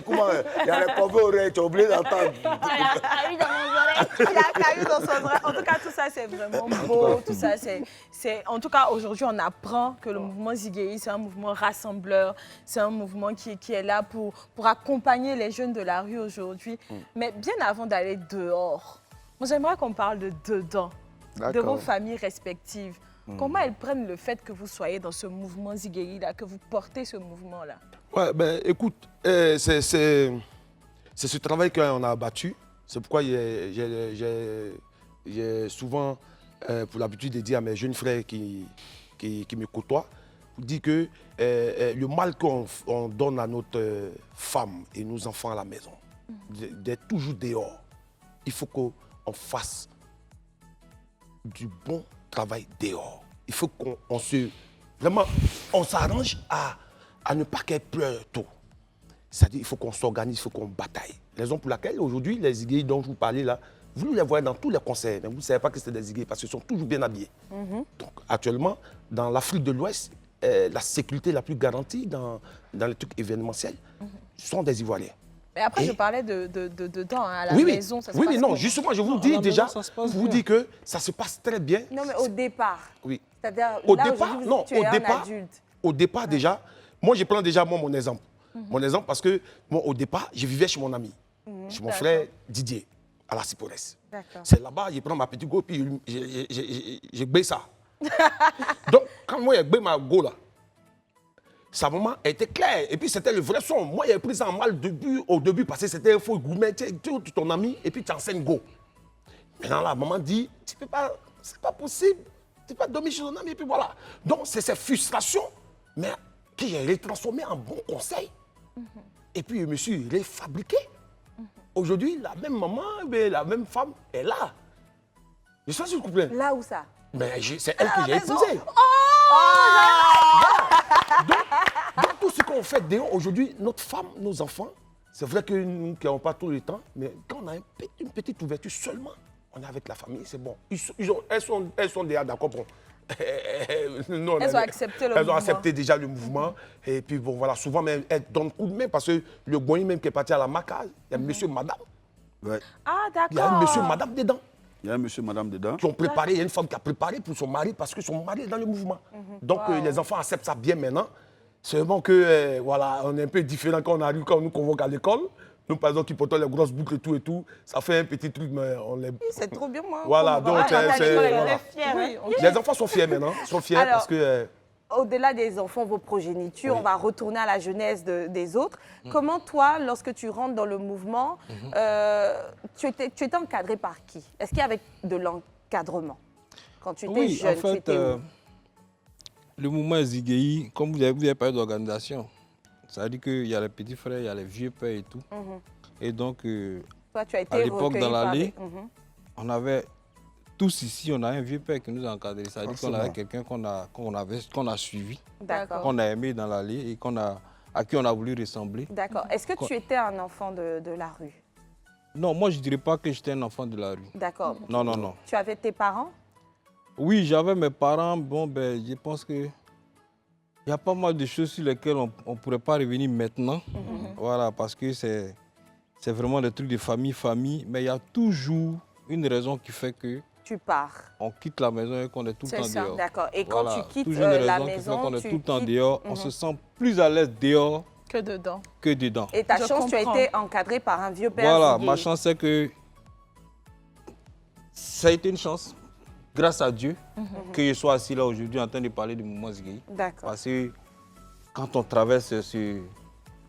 Comment il y a les corvées oreilles, tu as oublié d'entendre. il dans mon oreille. Il a caillou dans son oreille. En tout cas, tout ça, c'est vraiment beau. Tout ça, en tout cas, aujourd'hui, on apprend que le mouvement Zigueyi, c'est un mouvement rassembleur. C'est un mouvement qui est là pour accompagner les jeunes de la rue aujourd'hui. Mais bien avant d'aller dehors, moi, j'aimerais qu'on parle de dedans, de vos familles respectives. Comment elles prennent le fait que vous soyez dans ce mouvement Zigueyi-là, que vous portez ce mouvement-là? Ouais, ben écoute, c'est ce travail qu'on a abattu. C'est pourquoi j'ai souvent pour l'habitude de dire à mes jeunes frères qui me côtoient, dire que le mal qu'on donne à notre femme et nos enfants à la maison, d'être toujours dehors, il faut qu'on fasse du bon travail dehors. Il faut qu'on s'arrange à ne pas qu'elle pleure tôt. C'est-à-dire qu'il faut qu'on s'organise, il faut qu'on bataille. Raison pour laquelle aujourd'hui, les Zigueyi dont je vous parlais là, vous les voyez dans tous les concerts, mais vous ne savez pas que c'est des Zigueyi parce qu'ils sont toujours bien habillés. Donc actuellement, dans l'Afrique de l'Ouest, la sécurité la plus garantie dans les trucs événementiels sont des Ivoiriens. Mais après, Et- je parlais de dedans, hein, à la Oui, maison. Ça se oui, passe non, comment? justement, je vous Non, dis à la déjà, maison, ça se passe je vous bien. dis que ça se passe très bien. Non, mais au départ. Oui. C'est-à-dire, Au là, départ, aujourd'hui, non, tu es au un départ, adulte. au départ déjà, moi je prends déjà mon exemple. Mon exemple parce que moi au départ, je vivais chez mon ami, chez mon frère Didier, à la Ciporès. D'accord. C'est là-bas, je prends ma petite go puis j'ai gbé ça. Donc quand moi j'ai gbé ma go là, sa maman était claire et puis c'était le vrai son. Moi j'ai pris ça en mal au début parce que c'était un faux gourmet, tu es ton ami et puis tu enseignes go. Maintenant la maman dit, tu peux pas, c'est pas possible, tu peux pas dormir chez ton ami et puis voilà. Donc c'est cette frustration, mais que j'ai retransformé en bon conseil. Et puis je me suis réfabriqué. Aujourd'hui, la même maman, mais la même femme est là. Je sais pas si vous comprenez. Là où ça? Mais c'est elle que j'ai épousée. Donc tout ce qu'on fait dehors aujourd'hui, notre femme, nos enfants, c'est vrai que nous qui n'avons pas tout le temps, mais quand on a une petite ouverture seulement, on est avec la famille, c'est bon. Elles sont déjà d'accord pour... Non, Elles ont accepté le Elles ont mouvement. accepté déjà le mouvement. Et puis bon, voilà, souvent même, elles donnent coup de main parce que le Goyen même qui est parti à la Macage, il y a monsieur, madame. Ouais. Ah, Il y a un d'accord. monsieur, madame dedans. Il y a un monsieur, madame dedans. Qui ont préparé, il y a une femme qui a préparé pour son mari parce que son mari est dans le mouvement. Donc les enfants acceptent ça bien maintenant. Seulement que voilà, on est un peu différent quand on arrive, quand on nous convoque à l'école. Nous, par exemple, qui portons les grosses boucles et tout, ça fait un petit truc, mais on les... C'est trop bien, moi. Voilà, donc voilà. les enfants sont fiers maintenant, sont fiers Alors, parce que... Au-delà des enfants, vos progénitures, Oui. on va retourner à la jeunesse des autres. Comment toi, lorsque tu rentres dans le mouvement, tu étais encadré par qui? Est-ce qu'il y avait de l'encadrement? Quand tu étais Oui, jeune, en fait, tu étais où? le mouvement Zigueyi, comme vous avez parlé d'organisation, ça veut dire qu'il y a les petits frères, il y a les vieux pères et tout. Et donc, Toi, tu as été à l'époque, recueilli dans par l'allée, des- Mhm. on avait tous ici, on a un vieux père qui nous a encadrés. Ça veut dire qu'on avait quelqu'un qu'on a suivi, D'accord. qu'on a aimé dans l'allée et qu'on a à qui on a voulu ressembler. D'accord. Est-ce que tu étais un enfant de la rue? Non, moi, je ne dirais pas que j'étais un enfant de la rue. D'accord. Non, non, non. Tu avais tes parents? Oui, j'avais mes parents. Bon, ben, je pense que il y a pas mal de choses sur lesquelles on ne pourrait pas revenir maintenant. Voilà, parce que c'est vraiment des trucs de famille. Mais il y a toujours une raison qui fait que Tu pars. on quitte la maison et qu'on est tout le C'est temps ça. dehors. D'accord. Et quand Voilà, tu quittes toujours une la raison qui fait maison, qu'on est tu tout le temps quittes- dehors, on se sent plus à l'aise dehors Que dedans. que dedans. Et ta Je chance, tu as comprends. été encadré par un vieux père. Voilà, zigué. ma chance, c'est que ça a été une chance, grâce à Dieu, que je sois assis là aujourd'hui en train de parler du mouvement Ziguéi. D'accord. Parce que quand on traverse Ce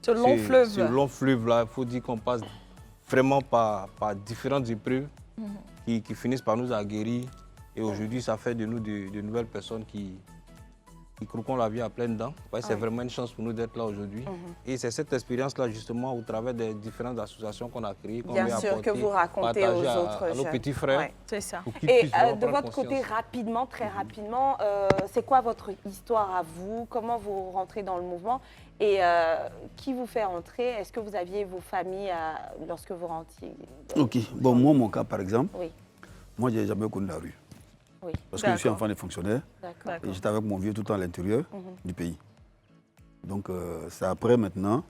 long fleuve. ce long fleuve-là, il faut dire qu'on passe vraiment par différentes épreuves qui finissent par nous aguerrir. Et aujourd'hui, ça fait de nous de nouvelles personnes qui croquons la vie à pleines dents. Ouais, c'est vraiment une chance pour nous d'être là aujourd'hui. Et c'est cette expérience-là, justement, au travers des différentes associations qu'on a créées, qu'on Bien veut sûr, apporter, que vous racontez partager aux autres à nos jeunes. petits frères. Ouais. C'est ça. pour qu'ils Et puissent vraiment de prendre votre côté, conscience. rapidement, très rapidement, c'est quoi votre histoire à vous? Comment vous rentrez dans le mouvement? Et qui vous fait entrer? Est-ce que vous aviez vos familles lorsque vous rentriez? Ok. Bon, moi, mon cas, par exemple, Oui, moi, je n'ai jamais connu la rue. oui. Parce que je suis D'accord. enfant des fonctionnaires. D'accord. Et j'étais avec mon vieux tout le temps à l'intérieur du pays. Donc, c'est après maintenant.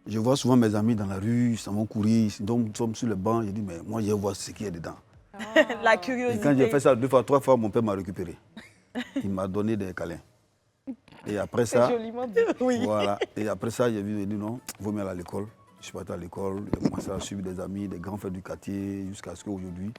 Je vois souvent mes amis dans la rue, ils s'en vont courir, ils sont sur le banc. Je dis, mais moi, je vais voir ce qu'il y a dedans. La Et curiosité. quand j'ai fait ça 2 fois, 3 fois, mon père m'a récupéré. Il m'a donné des câlins. Et après ça, Joliment dit. voilà. Et après ça, j'ai vu, j'ai dit non, il vaut mieux aller à l'école. Je suis parti à l'école, j'ai commencé à suivre des amis, des grands frères du quartier, jusqu'à ce qu'aujourd'hui,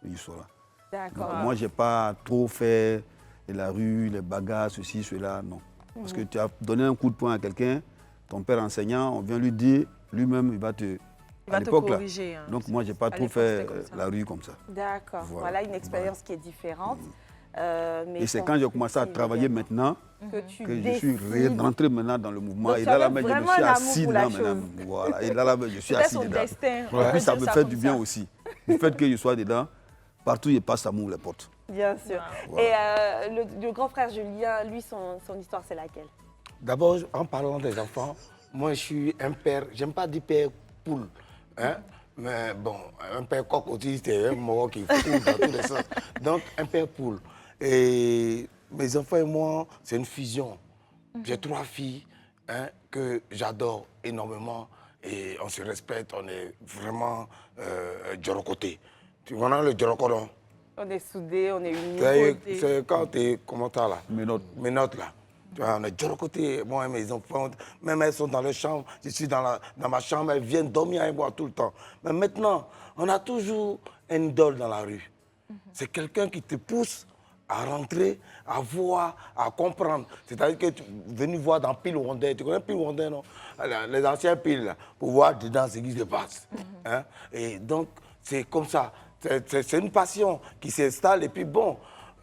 ils soient là. D'accord. Donc, moi, je n'ai pas trop fait de la rue, les bagarres, ceci, cela, non. Parce que tu as donné un coup de poing à quelqu'un, ton père enseignant, on vient lui dire, lui-même, il va te... Il à va te l'époque, là. corriger. hein. Donc, moi, je n'ai pas À trop l'époque, fait c'était comme ça. la rue comme ça. D'accord. Voilà. Voilà une expérience qui est différente. Mais Et c'est quand j'ai commencé à travailler maintenant que tu que je suis décides. rentré maintenant dans le mouvement. Donc, et tu là, avais même, je me vraiment suis un amour assis pour la dedans maintenant. chose. Voilà. Et là, je suis C'était assis son dedans. destin. Et puis, ça me fait du bien comme ça. aussi. Le fait que je sois dedans, partout où je passe, ça m'ouvre les portes. Bien sûr. Voilà. Et le grand frère Julien, lui, son histoire, c'est laquelle? D'abord, en parlant des enfants, moi je suis un père, j'aime pas dire père poule, hein? Mais bon, un père coq aussi, c'est un mot qui fout dans tous les sens. Donc, un père poule. Et mes enfants et moi, c'est une fusion. J'ai 3 filles que j'adore énormément et on se respecte, on est vraiment djorokoté. Tu connais le djorokodon? On est soudés, on est unis. C'est quand tu es, comment t'as là? Mes notes. Mes notes là. Tu vois, on est de l'autre côté, moi et mes enfants, même elles sont dans leur chambre, je suis dans ma chambre, elles viennent dormir avec moi tout le temps. Mais maintenant, on a toujours une idole dans la rue. C'est quelqu'un qui te pousse à rentrer, à voir, à comprendre. C'est-à-dire que tu es venu voir dans Pile Rondin. Tu connais Pile Rondin, non? Les anciens piles, là, pour voir dedans ce qui se passe. Hein? Et donc, c'est comme ça. C'est une passion qui s'installe. Et puis bon,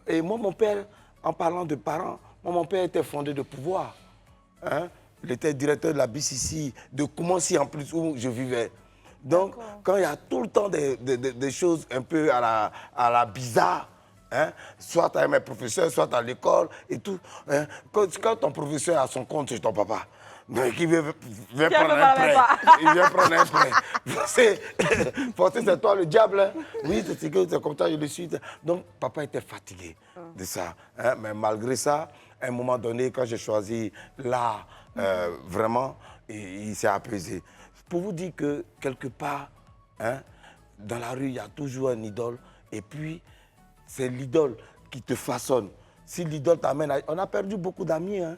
et moi, mon père, en parlant de parents, moi, mon père était fondé de pouvoir. Hein? Il était directeur de la BCC, de Koumansi en plus, où je vivais. Donc, quand il y a tout le temps des choses un peu à la bizarre, hein? Soit avec mes professeurs, soit à l'école et tout. Hein? Quand ton professeur a son compte, c'est ton papa. Donc, il vient prendre un prêt. Il vient prendre un prêt. C'est toi le diable. Hein? Oui, c'est comme ça, je le suis. Donc, papa était fatigué de ça. Hein? Mais malgré ça, à un moment donné, quand j'ai choisi l'art, vraiment, il s'est apaisé. Pour vous dire que, quelque part, hein, dans la rue, il y a toujours un idole. Et puis, c'est l'idole qui te façonne. Si l'idole t'amène à... On a perdu beaucoup d'amis hein,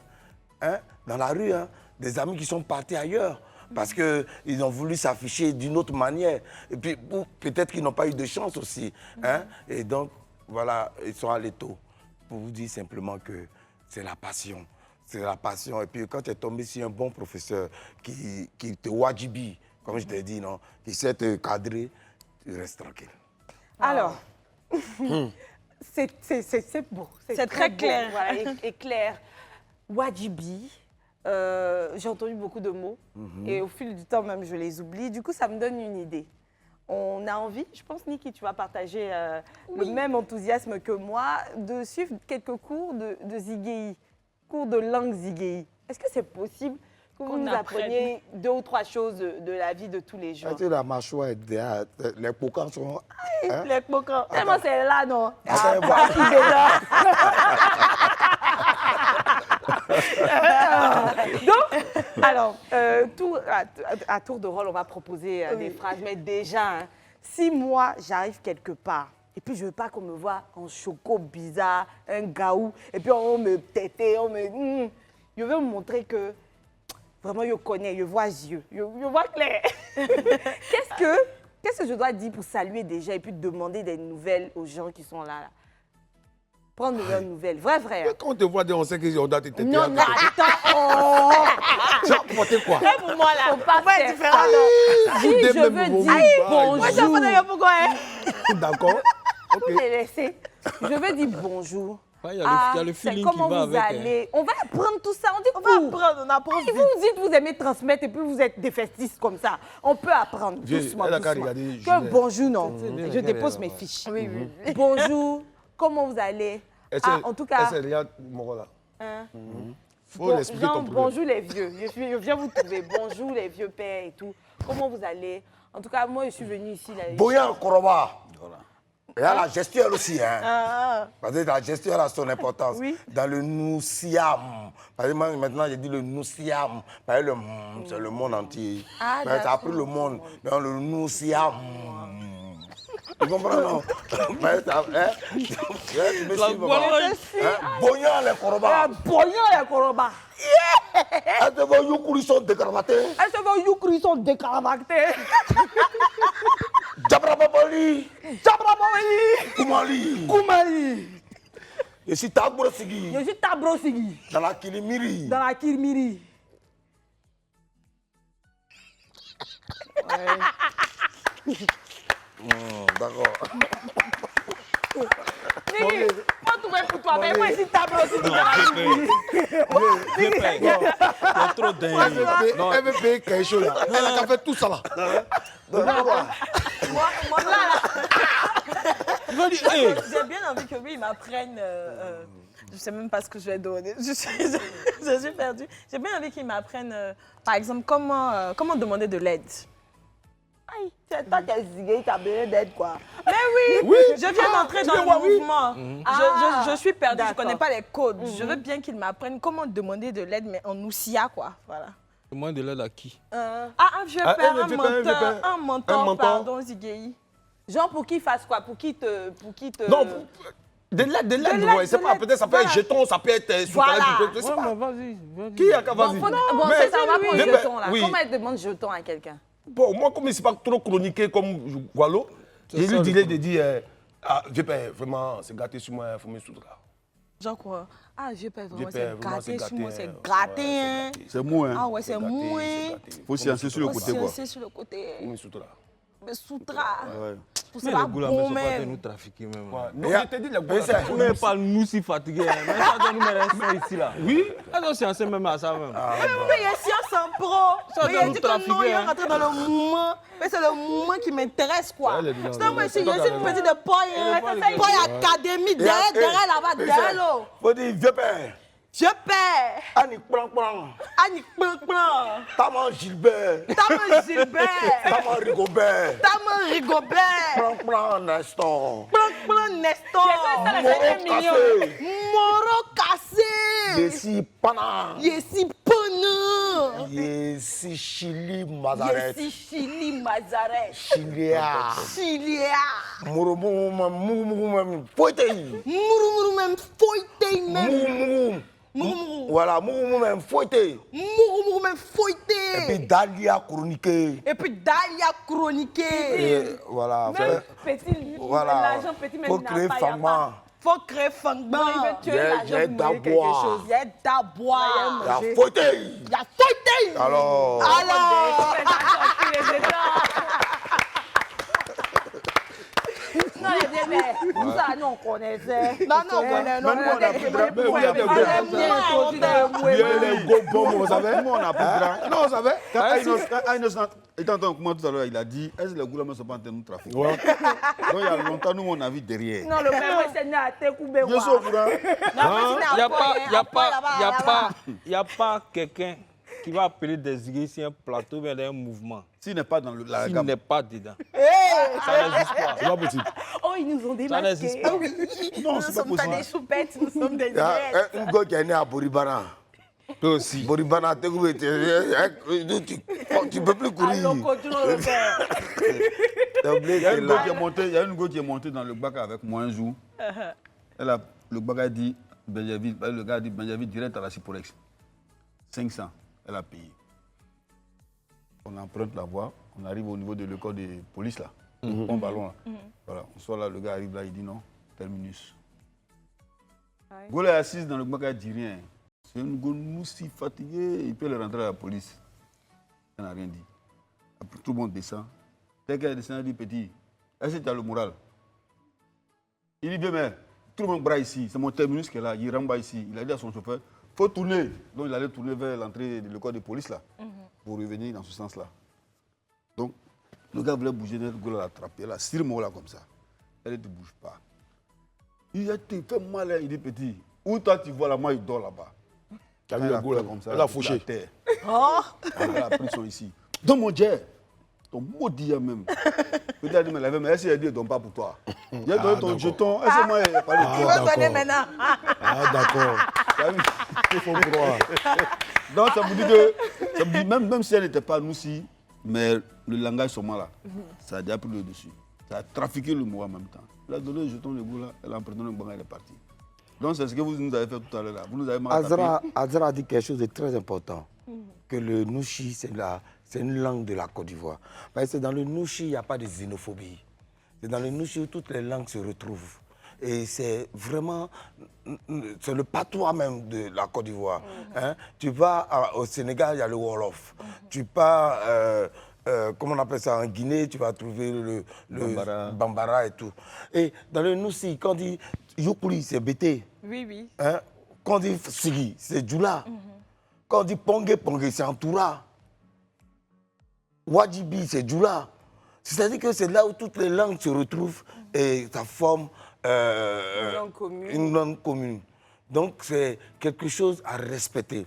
dans la rue, hein, des amis qui sont partis ailleurs parce qu'ils ont voulu s'afficher d'une autre manière. Et puis, peut-être qu'ils n'ont pas eu de chance aussi. Hein. Et donc, voilà, ils sont allés tôt. Pour vous dire simplement que c'est la passion. C'est la passion. Et puis, quand tu es tombé sur un bon professeur qui te wajibi, comme je t'ai dit, non, qui sait te cadrer, tu restes tranquille. Alors, c'est beau. C'est très beau, clair. Voilà, et clair. Wajibi, j'ai entendu beaucoup de mots et au fil du temps même je les oublie. Du coup, ça me donne une idée. On a envie, je pense, Niki, tu vas partager le même enthousiasme que moi, de suivre quelques cours de Ziguéi, cours de langue Ziguéi. Est-ce que c'est possible que vous Qu'on nous apprenne. appreniez 2 ou 3 choses de la vie de tous les jours. Est-ce que la mâchoire est derrière, les pocans sont... hein? Les pocans. Tellement c'est là, non? Attends, Ah, voilà. qui déjà. Donc, alors, à tour de rôle, on va proposer des phrases. Mais déjà, hein, si moi, j'arrive quelque part, et puis je ne veux pas qu'on me voit en choco bizarre, un gaou, et puis on me tête, on me... je veux me montrer que vraiment, je connais, je vois yeux, je vois clair. Qu'est-ce que je dois dire pour saluer déjà et puis demander des nouvelles aux gens qui sont là? Prendre de leurs nouvelles. Vrai. Hein. Quand on te voit, on sait qu'on doit te têter. Non, non, attends. Tu as porté quoi? Pour moi, là. Faut pas Faut faire être différent. ça. Si Vous je deux, veux même, vous dire vous- bonjour. Moi, j'en connais pourquoi, hein. D'accord. Vous Ok. me laissez. Je veux dire bonjour. Il y a le c'est feeling qui comment va vous avec. allez. On va apprendre tout ça. On dit On va apprendre, on apprend Et vite. vous dites vous aimez transmettre et puis vous êtes des festistes comme ça. On peut apprendre Viens, doucement, elle a qu'à doucement. regarder Que Julien. bonjour, non. bien, Je regarde, dépose mes ouais. fiches. Oui. Bonjour. Comment vous allez? En tout cas, regarde mon rôle là. hein, Faut l'expliquer genre, ton problème. bonjour les vieux. Je viens vous trouver. Bonjour les vieux pères et tout. Comment vous allez? En tout cas, moi, je suis venue ici. Là, Boyan Koroba. Voilà. Il y a la gestuelle aussi. Hein. Ah, Parce que la gestuelle a son importance. Oui. Dans le nousiam. Par exemple, maintenant, j'ai dit le nousiam. Par exemple, c'est le monde entier. Ah, Mais ça a d'accord. pris le monde. Dans le nousiam. Tu comprends, non? Mais ça, hein? Tu me suis, maman. Hein? Boyan les Koroba. Boyan les Koroba. Est-ce que vos youkouris sont dégravatés? Est-ce que vos youkouris sont décaravactés? Jabrababali. Jabrabawali. Kumali. Koumali. Je suis Tabrosigi. Je suis Tabrosigi. Dans la Kilimiri. Dans la Kirmiri. D'accord. Nini, moi, tout va pour toi, mais moi, je suis Tabrosigi dans la Kirmiri. Il y a trop d'individus. Non, elle veut payer quelque chose là. Elle a qu'à faire tout ça là. Moi, là, j'ai bien envie que lui, il m'apprenne. Je sais même pas ce que je vais donner. Je suis perdue. J'ai bien envie qu'il m'apprenne, par exemple, comment demander de l'aide. aïe, c'est toi qui as zigué, qui as besoin d'aide, quoi. Mais oui, je viens d'entrer dans le mouvement. Ah, Je suis perdue, je ne d'accord. connais pas les codes. Je veux bien qu'il m'apprenne comment demander de l'aide, mais en Oussia, quoi. Voilà. Demande de l'aide à qui? Un vieux Ah, père, un vieux père, un mentor, mentor. pardon, Zigueï. genre, pour qu'il fasse quoi? Pour qu'il te... Non, de l'aide, ouais, c'est pas, peut-être ça peut être jeton, ça peut être sous Voilà. je sais pas. vas-y. Qui a qu'à Bon, vas-y? bon, Mais- c'est ça, on va prendre mais- jeton, là. oui. Comment elle demande jeton à quelqu'un? Bon, moi, comme il ne s'est pas trop chroniqué comme Gualo, C'est je ça, lui le dirais de dire vieux père, vraiment, c'est gâté sur moi, il faut me soutenir. Genre quoi? Ah, vieux père, Vieux vraiment, père, c'est vraiment, gâté sur moi, c'est ouais, gâté, c'est hein. gâté. C'est mou, hein. Ah ouais, c'est gâté, mou, c'est hein. gâté. Faut sciencer sur le Faut côté, quoi. sciencer sur le côté. Faut me soutenir. Mais soutra. Ouais. C'est Mais pas les goûts là, bon, mais c'est pas de même. nous trafiquer même. Ouais. là. Non, Et y a- je t'ai dit, le Mais c'est- On n'est pas nous si fatigués. Hein. Mais ça doit nous mettre un ici là. Oui. Alors c'est assez même à ça même. Mais il y a science en pro. Ça Mais il doit a nous dit que non, trafiquer, il est hein. rentré dans le mouvement. Mais c'est le mouvement qui m'intéresse, quoi. Elle est dedans, Sinon, moi, elle est je suis dedans. une petite de Poy, hein. Poy Académie, derrière là-bas, derrière là. Faut dire vieux père. Je perds. Annie Plan. Annie Plan. Taman Gilbert. Tama Gilbert. Taman Rigobert. Tama Rigobert. Plan Nestor. Plan Nestor. Moro Cassé. Moro Cassé. Yessi Pana. Yessi Pana. Yessi Chili Mazaret. Yessi Chili Mazaret. Chilia. Chilia. Moro Moum. Foytei. Mourou même foyté même. Moum. Voilà, Moum même foytei. Mourou même Et puis foyté. Dalia chroniqué. Et puis Dalia chroniqué. Et voilà. Même petit, Voilà. l'argent petit, même Faut il n'a créer pas, il y a pas. Fangman. Faut créer Fangban. Non, il veut tuer Il y a- l'argent il y a pour manger quelque d'abord. chose. Il y a d'abois. Il y a Foytei. Il y a foyté. Alors. Alors. Non, il y a bien, mais tout ça, nous, on connaissait. Non, on connaît. Non, Même moi, on a plus grand. Même moi, on a plus grand. Les gros bombes, vous savez. Nous, on a plus grand. Non, vous savez. Quand Ainos étant en comment tout à l'heure, il a dit est-ce que les gouvernements ne sont pas en train de nous trafiquer? Ouais. Donc il y a longtemps, nous, on a vu derrière. Non, le même c'est né à Tekoubé. Je suis au courant. Il n'y a pas quelqu'un qui va appeler des zigueillis sur un plateau, mais un mouvement. S'il n'est pas dans la S'il gamme. n'est pas dedans. Ça n'existe pas. C'est pas possible. Oh, ils nous ont n'existe démasqués. pas. Non, Nous c'est ne pas sommes pas possible. des choupettes, nous sommes des Il y a ziguettes. un gars qui est né à Boribana. Toi aussi. Boribana, tu ne peux plus courir. Allons, continuons le faire. T'as oublié Il y a que une là- go qui est montée, il y a une go qui est montée dans le bac avec moi un jour. Le bac a dit, le gars a dit, Benjamin, direct à la Ciporex. 500, elle a payé. On emprunte la voie, on arrive au niveau de l'école de police là, on ballon là. Voilà, on sort là, le gars arrive là, il dit non, terminus. Gole est assise dans le bac, elle dit rien. C'est une go moussi fatiguée, il peut le rentrer à la police. Elle n'a rien dit. Après, tout le monde descend. Dès qu'elle descend, elle dit petit, est-ce que tu as le moral? Il dit bien, mais tout le monde bras ici, c'est mon terminus qui est là, il rentre ici. Il a dit à son chauffeur, il faut tourner. Donc il allait tourner vers l'entrée de l'école de police là, pour revenir dans ce sens-là. Donc le gars voulait bouger, le gars l'a attrapé, là, sur moi là comme ça. Elle ne bouge pas. Il a été fait mal, hein. Il dit petit, où toi tu vois là, moi il dort là-bas. Tu as vu le go là comme ça. Elle a fauché. Elle a pris son ici. Dans mon jet. Ton maudit même. Peut-être dit, mais la même, elle dit, donne pas pour toi. Il a donné ton jeton. Elle s'est moi, il a parlé de Tu toi. vas donner maintenant. Ah, d'accord. T'as vu? Il faut croire. Donc ça me dit que, ça me dit, même si elle n'était pas nous si, mais le langage sommet là, ça a déjà pris le dessus. Ça a trafiqué le mot en même temps. Elle a donné le jeton, le goût là, elle a emprunté le banc, elle est partie. Donc c'est ce que vous nous avez fait tout à l'heure là. Vous nous avez mal tapé. Azra a dit quelque chose de très important, que le Nouchi, c'est une langue de la Côte d'Ivoire. Mais c'est dans le Nouchi, il n'y a pas de xénophobie. C'est dans le Nouchi où toutes les langues se retrouvent. Et c'est vraiment, c'est le patois même de la Côte d'Ivoire. Hein? Tu vas au Sénégal, il y a le Wolof. Tu pars, comment on appelle ça, en Guinée, tu vas trouver le Bambara et tout. Et dans le Nouchi, quand on dit Yukuli, c'est Bété. Oui, oui. Hein? Quand on dit Sigi, c'est Djoula. Quand on dit Pongé, c'est Antoura. Wajibi, c'est Djoula. C'est-à-dire que c'est là où toutes les langues se retrouvent et ça forme une langue commune. Donc c'est quelque chose à respecter.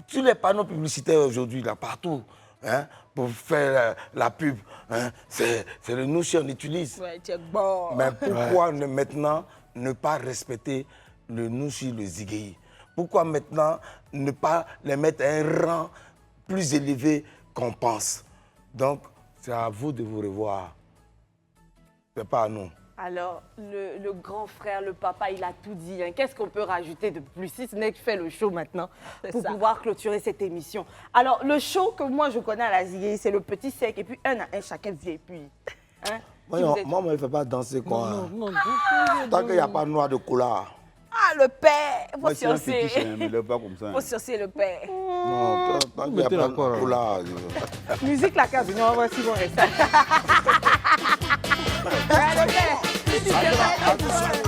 Sur les panneaux publicitaires aujourd'hui, là, partout, hein, pour faire la pub, hein, c'est le Nouchi qu'on utilise. Ouais, tu es bon. Mais pourquoi maintenant ne pas respecter le Nouchi, le Zigueyi? Pourquoi maintenant ne pas les mettre à un rang plus élevé qu'on pense? Donc, c'est à vous de vous revoir. Ce n'est pas à nous. Alors, le grand frère, le papa, il a tout dit. Hein. Qu'est-ce qu'on peut rajouter de plus si ce n'est que faire le show maintenant pour pouvoir clôturer cette émission? Alors, le show que moi je connais à la Zigueyi, c'est le petit sec et puis un à un, chacun vient et puis. Hein? Moi, Si vous êtes- on ne fait pas danser quoi. Tant qu'il n'y a pas de noix de cola. Ah, le père. Il faut Moi, c'est un fétiche, surser. hein, mais lève pas comme ça. Il hein. faut surser le père. Non, tant qu'il n'y a mettez pas d'accord, de cola. Musique la case, on va voir si on reste. Ah, le père. Si tu te mets-